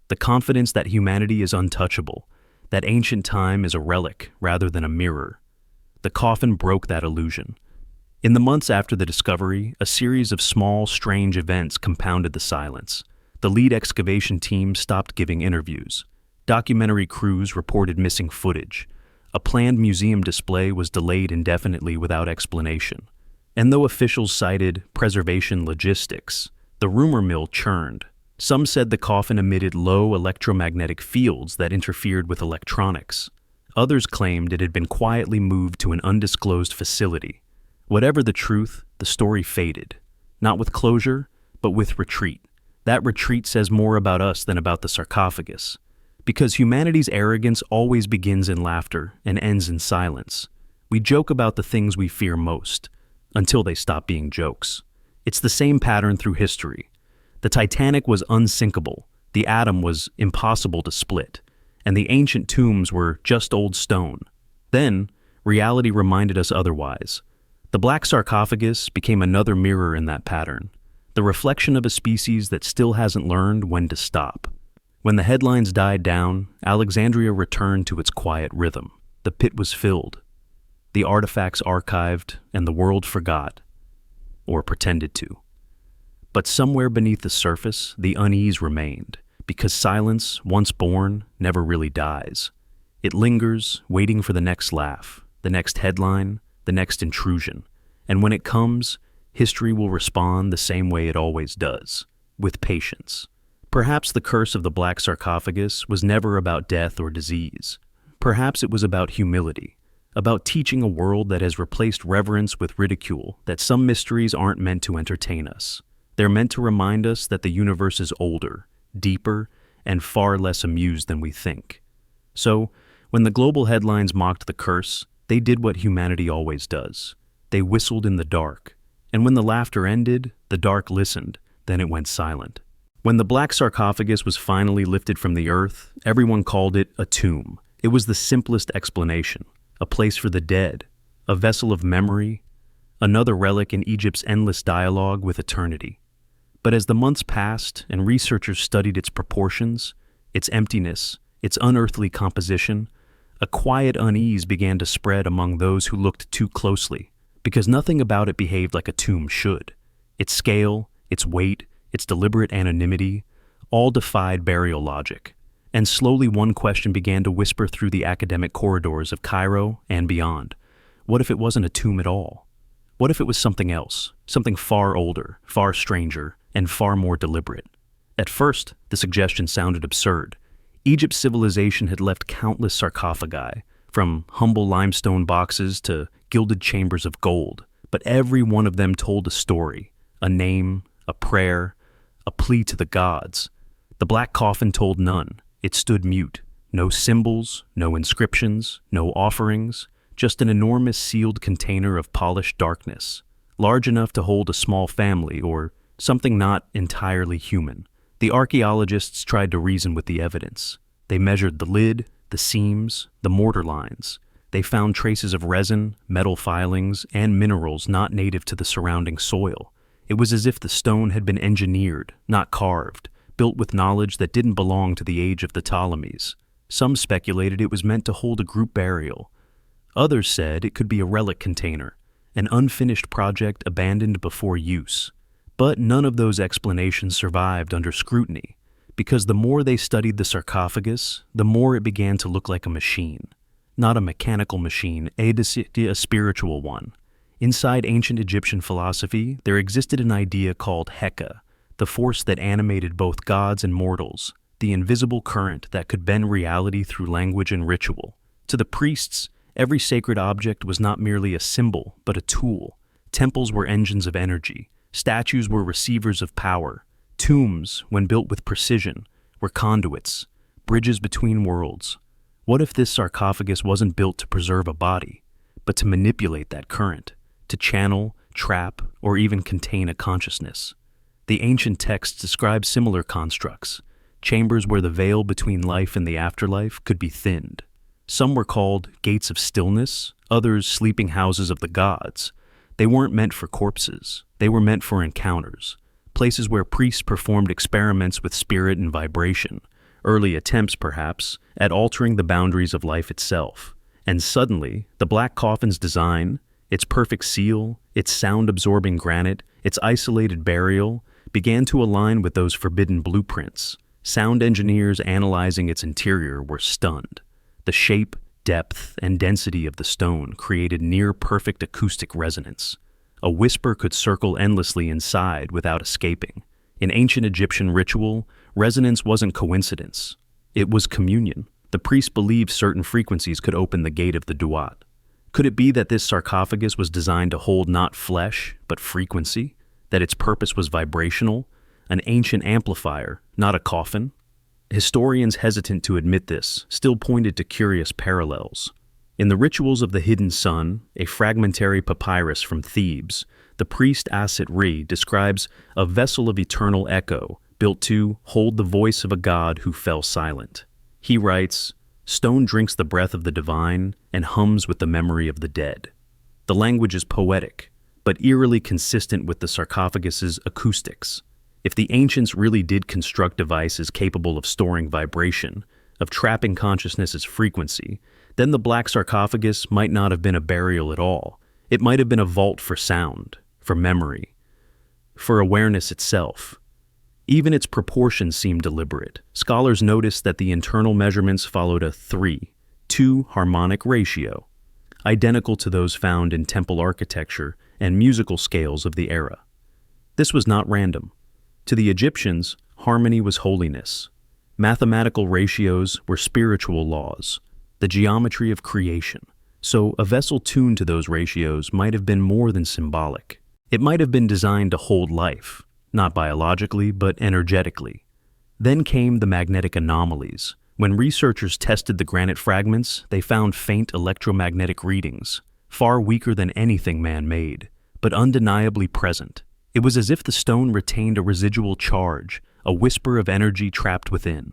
The confidence that humanity is untouchable, that ancient time is a relic rather than a mirror. The coffin broke that illusion. In the months after the discovery, a series of small, strange events compounded the silence. The lead excavation team stopped giving interviews. Documentary crews reported missing footage. A planned museum display was delayed indefinitely without explanation. And though officials cited preservation logistics, the rumor mill churned. Some said the coffin emitted low electromagnetic fields that interfered with electronics. Others claimed it had been quietly moved to an undisclosed facility. Whatever the truth, the story faded. Not with closure, but with retreat. That retreat says more about us than about the sarcophagus. Because humanity's arrogance always begins in laughter and ends in silence. We joke about the things we fear most, until they stop being jokes. It's the same pattern through history. The Titanic was unsinkable, the atom was impossible to split, and the ancient tombs were just old stone. Then, reality reminded us otherwise. The black sarcophagus became another mirror in that pattern, the reflection of a species that still hasn't learned when to stop. When the headlines died down, Alexandria returned to its quiet rhythm. The pit was filled, the artifacts archived, and the world forgot, or pretended to. But somewhere beneath the surface, the unease remained, because silence, once born, never really dies. It lingers, waiting for the next laugh, the next headline, the next intrusion. And when it comes, history will respond the same way it always does, with patience. Perhaps the curse of the black sarcophagus was never about death or disease. Perhaps it was about humility, about teaching a world that has replaced reverence with ridicule, that some mysteries aren't meant to entertain us. They're meant to remind us that the universe is older, deeper, and far less amused than we think. So, when the global headlines mocked the curse, they did what humanity always does. They whistled in the dark. And when the laughter ended, the dark listened, then it went silent. When the black sarcophagus was finally lifted from the earth, everyone called it a tomb. It was the simplest explanation. A place for the dead, a vessel of memory, another relic in Egypt's endless dialogue with eternity. But as the months passed and researchers studied its proportions, its emptiness, its unearthly composition, a quiet unease began to spread among those who looked too closely, because nothing about it behaved like a tomb should. Its scale, its weight, its deliberate anonymity, all defied burial logic. And slowly one question began to whisper through the academic corridors of Cairo and beyond. What if it wasn't a tomb at all? What if it was something else, something far older, far stranger, and far more deliberate? At first, the suggestion sounded absurd. Egypt's civilization had left countless sarcophagi, from humble limestone boxes to gilded chambers of gold, but every one of them told a story, a name, a prayer, a plea to the gods. The black coffin told none. It stood mute. No symbols, no inscriptions, no offerings, just an enormous sealed container of polished darkness, large enough to hold a small family or something not entirely human. The archaeologists tried to reason with the evidence. They measured the lid, the seams, the mortar lines. They found traces of resin, metal filings, and minerals not native to the surrounding soil. It was as if the stone had been engineered, not carved, built with knowledge that didn't belong to the age of the Ptolemies. Some speculated it was meant to hold a group burial. Others said it could be a relic container, an unfinished project abandoned before use. But none of those explanations survived under scrutiny, because the more they studied the sarcophagus, the more it began to look like a machine. Not a mechanical machine, a spiritual one. Inside ancient Egyptian philosophy, there existed an idea called Heka, the force that animated both gods and mortals, the invisible current that could bend reality through language and ritual. To the priests, every sacred object was not merely a symbol, but a tool. Temples were engines of energy. Statues were receivers of power. Tombs, when built with precision, were conduits, bridges between worlds. What if this sarcophagus wasn't built to preserve a body, but to manipulate that current, to channel, trap, or even contain a consciousness? The ancient texts describe similar constructs, chambers where the veil between life and the afterlife could be thinned. Some were called gates of stillness, others sleeping houses of the gods. They weren't meant for corpses, they were meant for encounters, places where priests performed experiments with spirit and vibration, early attempts, perhaps, at altering the boundaries of life itself. And suddenly, the black coffin's design, its perfect seal, its sound-absorbing granite, its isolated burial, began to align with those forbidden blueprints. Sound engineers analyzing its interior were stunned. The shape, depth, and density of the stone created near-perfect acoustic resonance. A whisper could circle endlessly inside without escaping. In ancient Egyptian ritual, resonance wasn't coincidence. It was communion. The priests believed certain frequencies could open the gate of the duat. Could it be that this sarcophagus was designed to hold not flesh, but frequency? That its purpose was vibrational? An ancient amplifier, not a coffin? Historians hesitant to admit this still pointed to curious parallels. In the Rituals of the Hidden Sun, a fragmentary papyrus from Thebes, the priest Asit-Ri describes a vessel of eternal echo built to hold the voice of a god who fell silent. He writes, "Stone drinks the breath of the divine and hums with the memory of the dead." The language is poetic, but eerily consistent with the sarcophagus's acoustics. If the ancients really did construct devices capable of storing vibration, of trapping consciousness as frequency, then the black sarcophagus might not have been a burial at all. It might have been a vault for sound, for memory, for awareness itself. Even its proportions seem deliberate. Scholars notice that the internal measurements followed a 3:2 harmonic ratio, identical to those found in temple architecture and musical scales of the era. This was not random. To the Egyptians, harmony was holiness. Mathematical ratios were spiritual laws, the geometry of creation. So a vessel tuned to those ratios might have been more than symbolic. It might have been designed to hold life, not biologically, but energetically. Then came the magnetic anomalies. When researchers tested the granite fragments, they found faint electromagnetic readings, far weaker than anything man-made, but undeniably present. It was as if the stone retained a residual charge, a whisper of energy trapped within.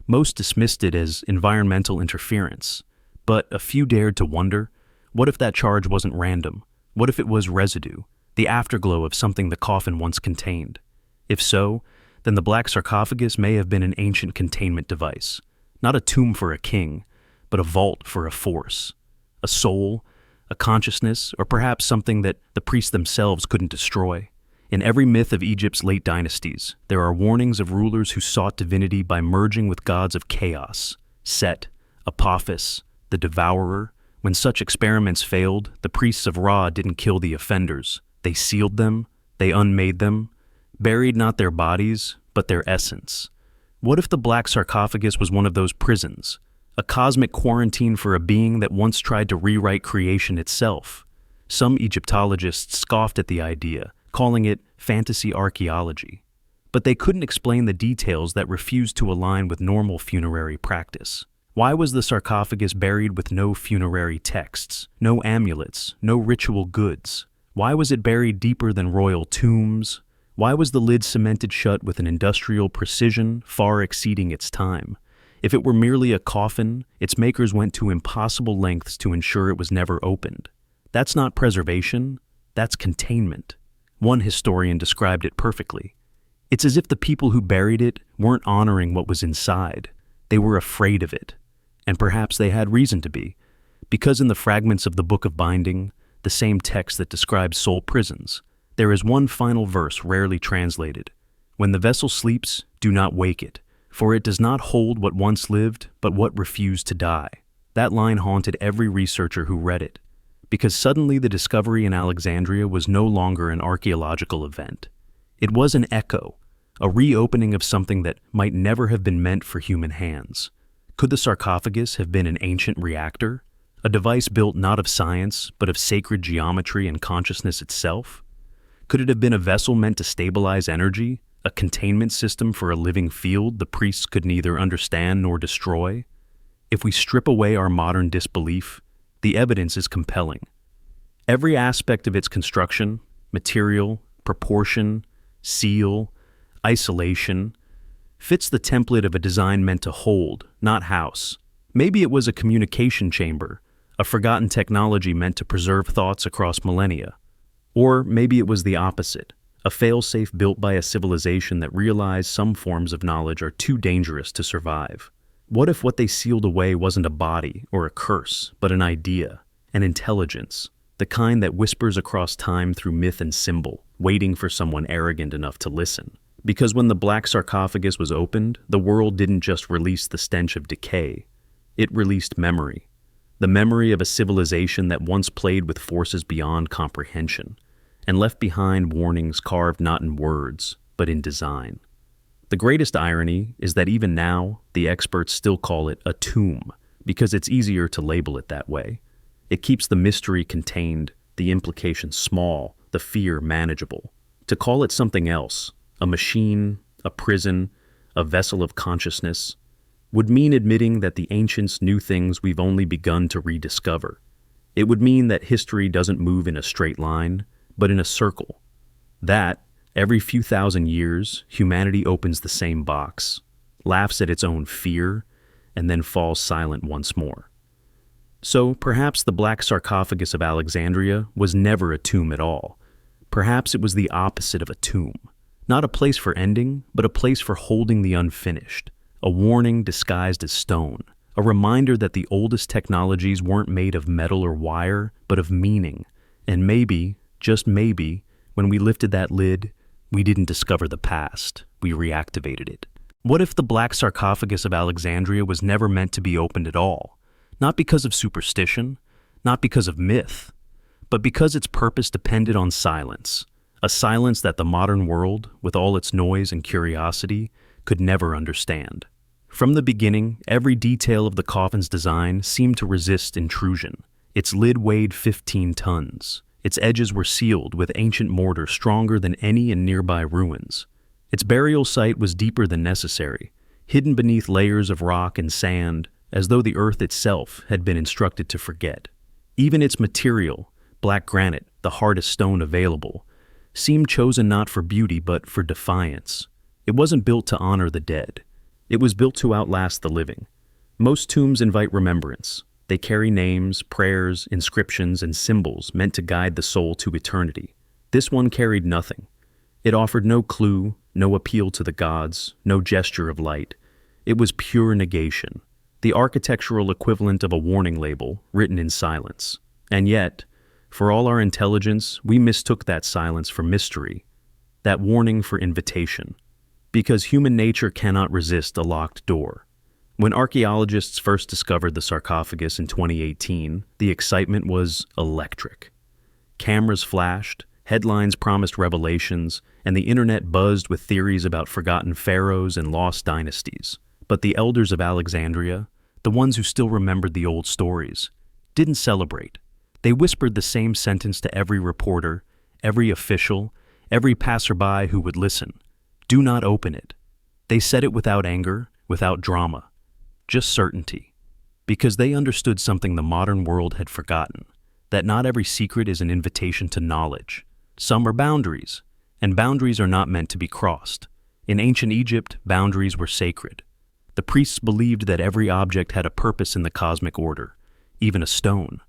Most dismissed it as environmental interference, but a few dared to wonder, what if that charge wasn't random? What if it was residue, the afterglow of something the coffin once contained? If so, then the black sarcophagus may have been an ancient containment device, not a tomb for a king, but a vault for a force, a soul, a consciousness, or perhaps something that the priests themselves couldn't destroy. In every myth of Egypt's late dynasties, there are warnings of rulers who sought divinity by merging with gods of chaos, Set, Apophis, the Devourer. When such experiments failed, the priests of Ra didn't kill the offenders. They sealed them, they unmade them, buried not their bodies, but their essence. What if the black sarcophagus was one of those prisons, a cosmic quarantine for a being that once tried to rewrite creation itself? Some Egyptologists scoffed at the idea, calling it fantasy archaeology. But they couldn't explain the details that refused to align with normal funerary practice. Why was the sarcophagus buried with no funerary texts, no amulets, no ritual goods? Why was it buried deeper than royal tombs? Why was the lid cemented shut with an industrial precision far exceeding its time? If it were merely a coffin, its makers went to impossible lengths to ensure it was never opened. That's not preservation, that's containment. One historian described it perfectly. It's as if the people who buried it weren't honoring what was inside. They were afraid of it. And perhaps they had reason to be, because in the fragments of the Book of Binding, the same text that describes soul prisons, there is one final verse rarely translated. When the vessel sleeps, do not wake it, for it does not hold what once lived, but what refused to die. That line haunted every researcher who read it, because suddenly the discovery in Alexandria was no longer an archaeological event. It was an echo, a reopening of something that might never have been meant for human hands. Could the sarcophagus have been an ancient reactor? A device built not of science, but of sacred geometry and consciousness itself? Could it have been a vessel meant to stabilize energy, a containment system for a living field the priests could neither understand nor destroy? If we strip away our modern disbelief, the evidence is compelling. Every aspect of its construction, material, proportion, seal, isolation, fits the template of a design meant to hold, not house. Maybe it was a communication chamber, a forgotten technology meant to preserve thoughts across millennia. Or maybe it was the opposite, a failsafe built by a civilization that realized some forms of knowledge are too dangerous to survive. What if what they sealed away wasn't a body or a curse, but an idea, an intelligence, the kind that whispers across time through myth and symbol, waiting for someone arrogant enough to listen? Because when the black sarcophagus was opened, the world didn't just release the stench of decay, it released memory. The memory of a civilization that once played with forces beyond comprehension, and left behind warnings carved not in words, but in design. The greatest irony is that even now, the experts still call it a tomb, because it's easier to label it that way. It keeps the mystery contained, the implications small, the fear manageable. To call it something else, a machine, a prison, a vessel of consciousness, would mean admitting that the ancients knew things we've only begun to rediscover. It would mean that history doesn't move in a straight line, but in a circle. That, every few thousand years, humanity opens the same box, laughs at its own fear, and then falls silent once more. So perhaps the black sarcophagus of Alexandria was never a tomb at all. Perhaps it was the opposite of a tomb. Not a place for ending, but a place for holding the unfinished. A warning disguised as stone. A reminder that the oldest technologies weren't made of metal or wire, but of meaning. And maybe, just maybe, when we lifted that lid, we didn't discover the past, we reactivated it. What if the black sarcophagus of Alexandria was never meant to be opened at all? Not because of superstition, not because of myth, but because its purpose depended on silence. A silence that the modern world, with all its noise and curiosity, could never understand. From the beginning, every detail of the coffin's design seemed to resist intrusion. Its lid weighed 15 tons. Its edges were sealed with ancient mortar stronger than any in nearby ruins. Its burial site was deeper than necessary, hidden beneath layers of rock and sand, as though the earth itself had been instructed to forget. Even its material, black granite, the hardest stone available, seemed chosen not for beauty but for defiance. It wasn't built to honor the dead. It was built to outlast the living. Most tombs invite remembrance. They carry names, prayers, inscriptions, and symbols meant to guide the soul to eternity. This one carried nothing. It offered no clue, no appeal to the gods, no gesture of light. It was pure negation, the architectural equivalent of a warning label written in silence. And yet, for all our intelligence, we mistook that silence for mystery, that warning for invitation. Because human nature cannot resist a locked door. When archaeologists first discovered the sarcophagus in 2018, the excitement was electric. Cameras flashed, headlines promised revelations, and the internet buzzed with theories about forgotten pharaohs and lost dynasties. But the elders of Alexandria, the ones who still remembered the old stories, didn't celebrate. They whispered the same sentence to every reporter, every official, every passerby who would listen. Do not open it. They said it without anger, without drama, just certainty. Because they understood something the modern world had forgotten, that not every secret is an invitation to knowledge. Some are boundaries, And boundaries are not meant to be crossed. In ancient Egypt, boundaries were sacred. The priests believed that every object had a purpose in the cosmic order, even a stone.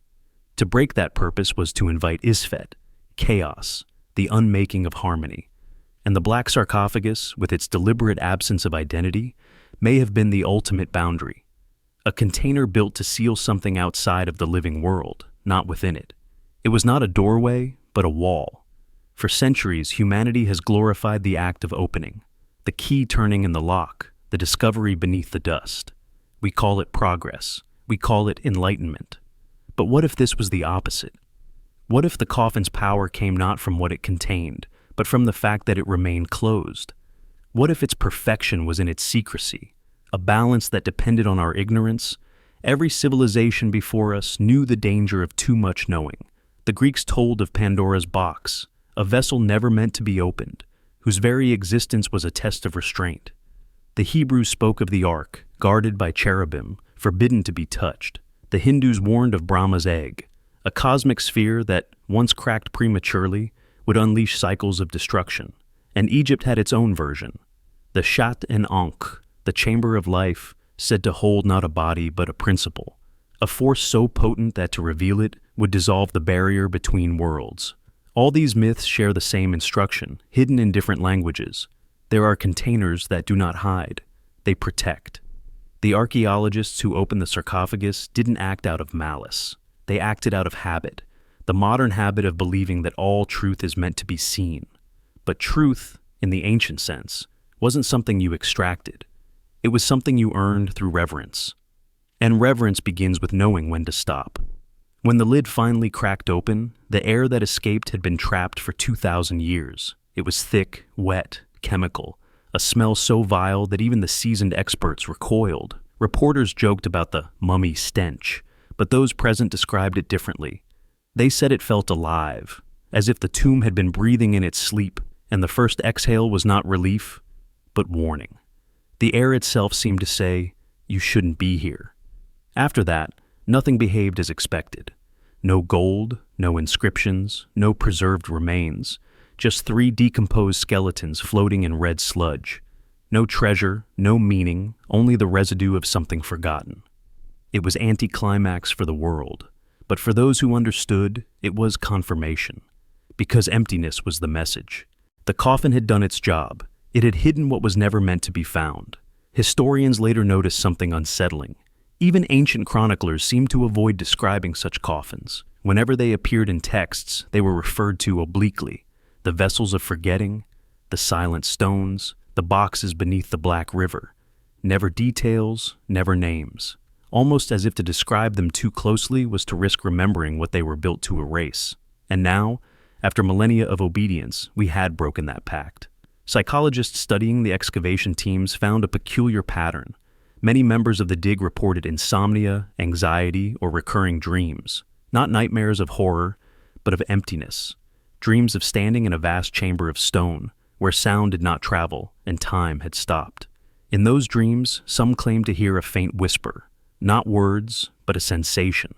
To break that purpose was to invite Isfet, chaos, the unmaking of harmony. And the black sarcophagus, with its deliberate absence of identity, may have been the ultimate boundary. A container built to seal something outside of the living world, not within it. It was not a doorway, but a wall. For centuries, humanity has glorified the act of opening, the key turning in the lock, the discovery beneath the dust. We call it progress. We call it enlightenment. But what if this was the opposite? What if the coffin's power came not from what it contained, but from the fact that it remained closed? What if its perfection was in its secrecy, a balance that depended on our ignorance? Every civilization before us knew the danger of too much knowing. The Greeks told of Pandora's box, a vessel never meant to be opened, whose very existence was a test of restraint. The Hebrews spoke of the ark, guarded by cherubim, forbidden to be touched. The Hindus warned of Brahma's egg, a cosmic sphere that, once cracked prematurely, would unleash cycles of destruction. And Egypt had its own version, the Shat en Ankh, the chamber of life, said to hold not a body but a principle, a force so potent that to reveal it would dissolve the barrier between worlds. All these myths share the same instruction, hidden in different languages. There are containers that do not hide, they protect. The archaeologists who opened the sarcophagus didn't act out of malice. They acted out of habit, the modern habit of believing that all truth is meant to be seen. But truth, in the ancient sense, wasn't something you extracted. It was something you earned through reverence. And reverence begins with knowing when to stop. When the lid finally cracked open, the air that escaped had been trapped for 2,000 years. It was thick, wet, chemical, a smell so vile that even the seasoned experts recoiled. Reporters joked about the mummy stench, but those present described it differently. They said it felt alive, as if the tomb had been breathing in its sleep, and the first exhale was not relief, but warning. The air itself seemed to say, "You shouldn't be here." After that, nothing behaved as expected. No gold, no inscriptions, no preserved remains, just 3 decomposed skeletons floating in red sludge. No treasure, no meaning, only the residue of something forgotten. It was anticlimax for the world, but for those who understood, it was confirmation, because emptiness was the message. The coffin had done its job. It had hidden what was never meant to be found. Historians later noticed something unsettling. Even ancient chroniclers seemed to avoid describing such coffins. Whenever they appeared in texts, they were referred to obliquely. The vessels of forgetting, the silent stones, the boxes beneath the Black River. Never details, never names. Almost as if to describe them too closely was to risk remembering what they were built to erase. And now, after millennia of obedience, we had broken that pact. Psychologists studying the excavation teams found a peculiar pattern. Many members of the dig reported insomnia, anxiety, or recurring dreams. Not nightmares of horror, but of emptiness. Dreams of standing in a vast chamber of stone, where sound did not travel and time had stopped. In those dreams, some claimed to hear a faint whisper, not words, but a sensation,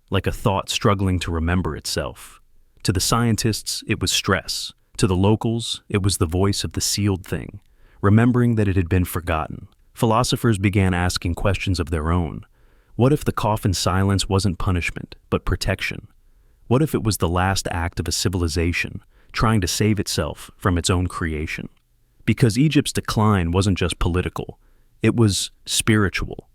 like a thought struggling to remember itself. To the scientists, it was stress. To the locals, it was the voice of the sealed thing, remembering that it had been forgotten. Philosophers began asking questions of their own. What if the coffin's silence wasn't punishment, but protection? What if it was the last act of a civilization, trying to save itself from its own creation? Because Egypt's decline wasn't just political, it was spiritual.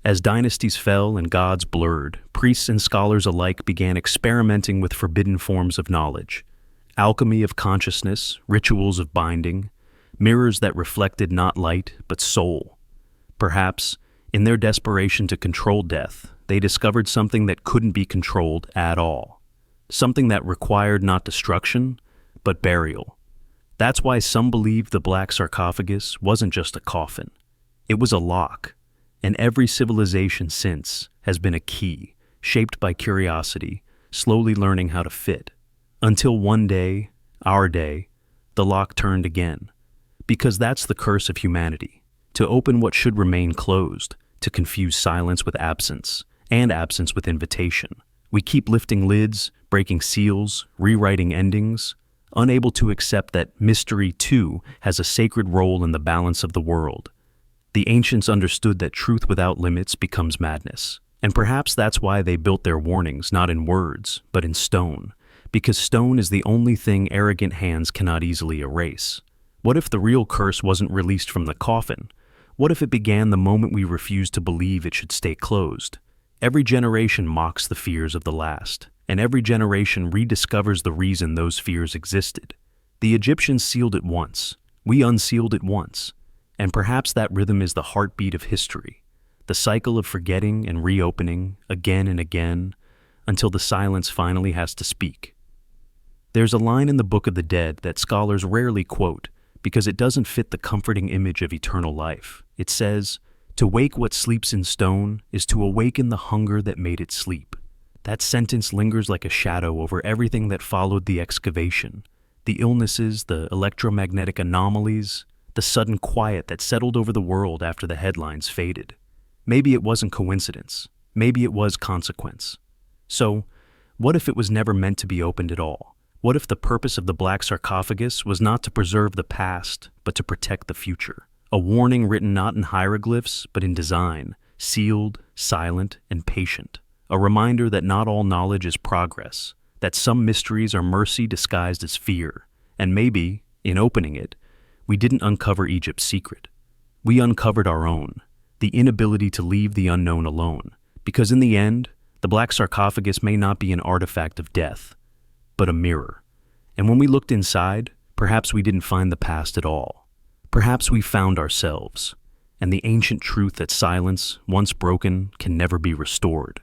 As dynasties fell and gods blurred, priests and scholars alike began experimenting with forbidden forms of knowledge. Alchemy of consciousness, rituals of binding, mirrors that reflected not light but soul. Perhaps, in their desperation to control death, they discovered something that couldn't be controlled at all. Something that required not destruction, but burial. That's why some believe the black sarcophagus wasn't just a coffin. It was a lock, and every civilization since has been a key, shaped by curiosity, slowly learning how to fit. Until one day, our day, the lock turned again. Because that's the curse of humanity, to open what should remain closed, to confuse silence with absence, and absence with invitation. We keep lifting lids, breaking seals, rewriting endings, unable to accept that mystery, too, has a sacred role in the balance of the world. The ancients understood that truth without limits becomes madness. And perhaps that's why they built their warnings not in words, but in stone, because stone is the only thing arrogant hands cannot easily erase. What if the real curse wasn't released from the coffin? What if it began the moment we refused to believe it should stay closed? Every generation mocks the fears of the last, and every generation rediscovers the reason those fears existed. The Egyptians sealed it once, we unsealed it once, and perhaps that rhythm is the heartbeat of history, the cycle of forgetting and reopening again and again until the silence finally has to speak. There's a line in the Book of the Dead that scholars rarely quote because it doesn't fit the comforting image of eternal life. It says, "To wake what sleeps in stone is to awaken the hunger that made it sleep." That sentence lingers like a shadow over everything that followed the excavation, the illnesses, the electromagnetic anomalies, the sudden quiet that settled over the world after the headlines faded. Maybe it wasn't coincidence. Maybe it was consequence. So, what if it was never meant to be opened at all? What if the purpose of the black sarcophagus was not to preserve the past, but to protect the future? A warning written not in hieroglyphs, but in design, sealed, silent, and patient. A reminder that not all knowledge is progress, that some mysteries are mercy disguised as fear, and maybe, in opening it, we didn't uncover Egypt's secret. We uncovered our own, the inability to leave the unknown alone, because in the end, the black sarcophagus may not be an artifact of death, but a mirror. And when we looked inside, perhaps we didn't find the past at all. Perhaps we found ourselves, and the ancient truth that silence, once broken, can never be restored.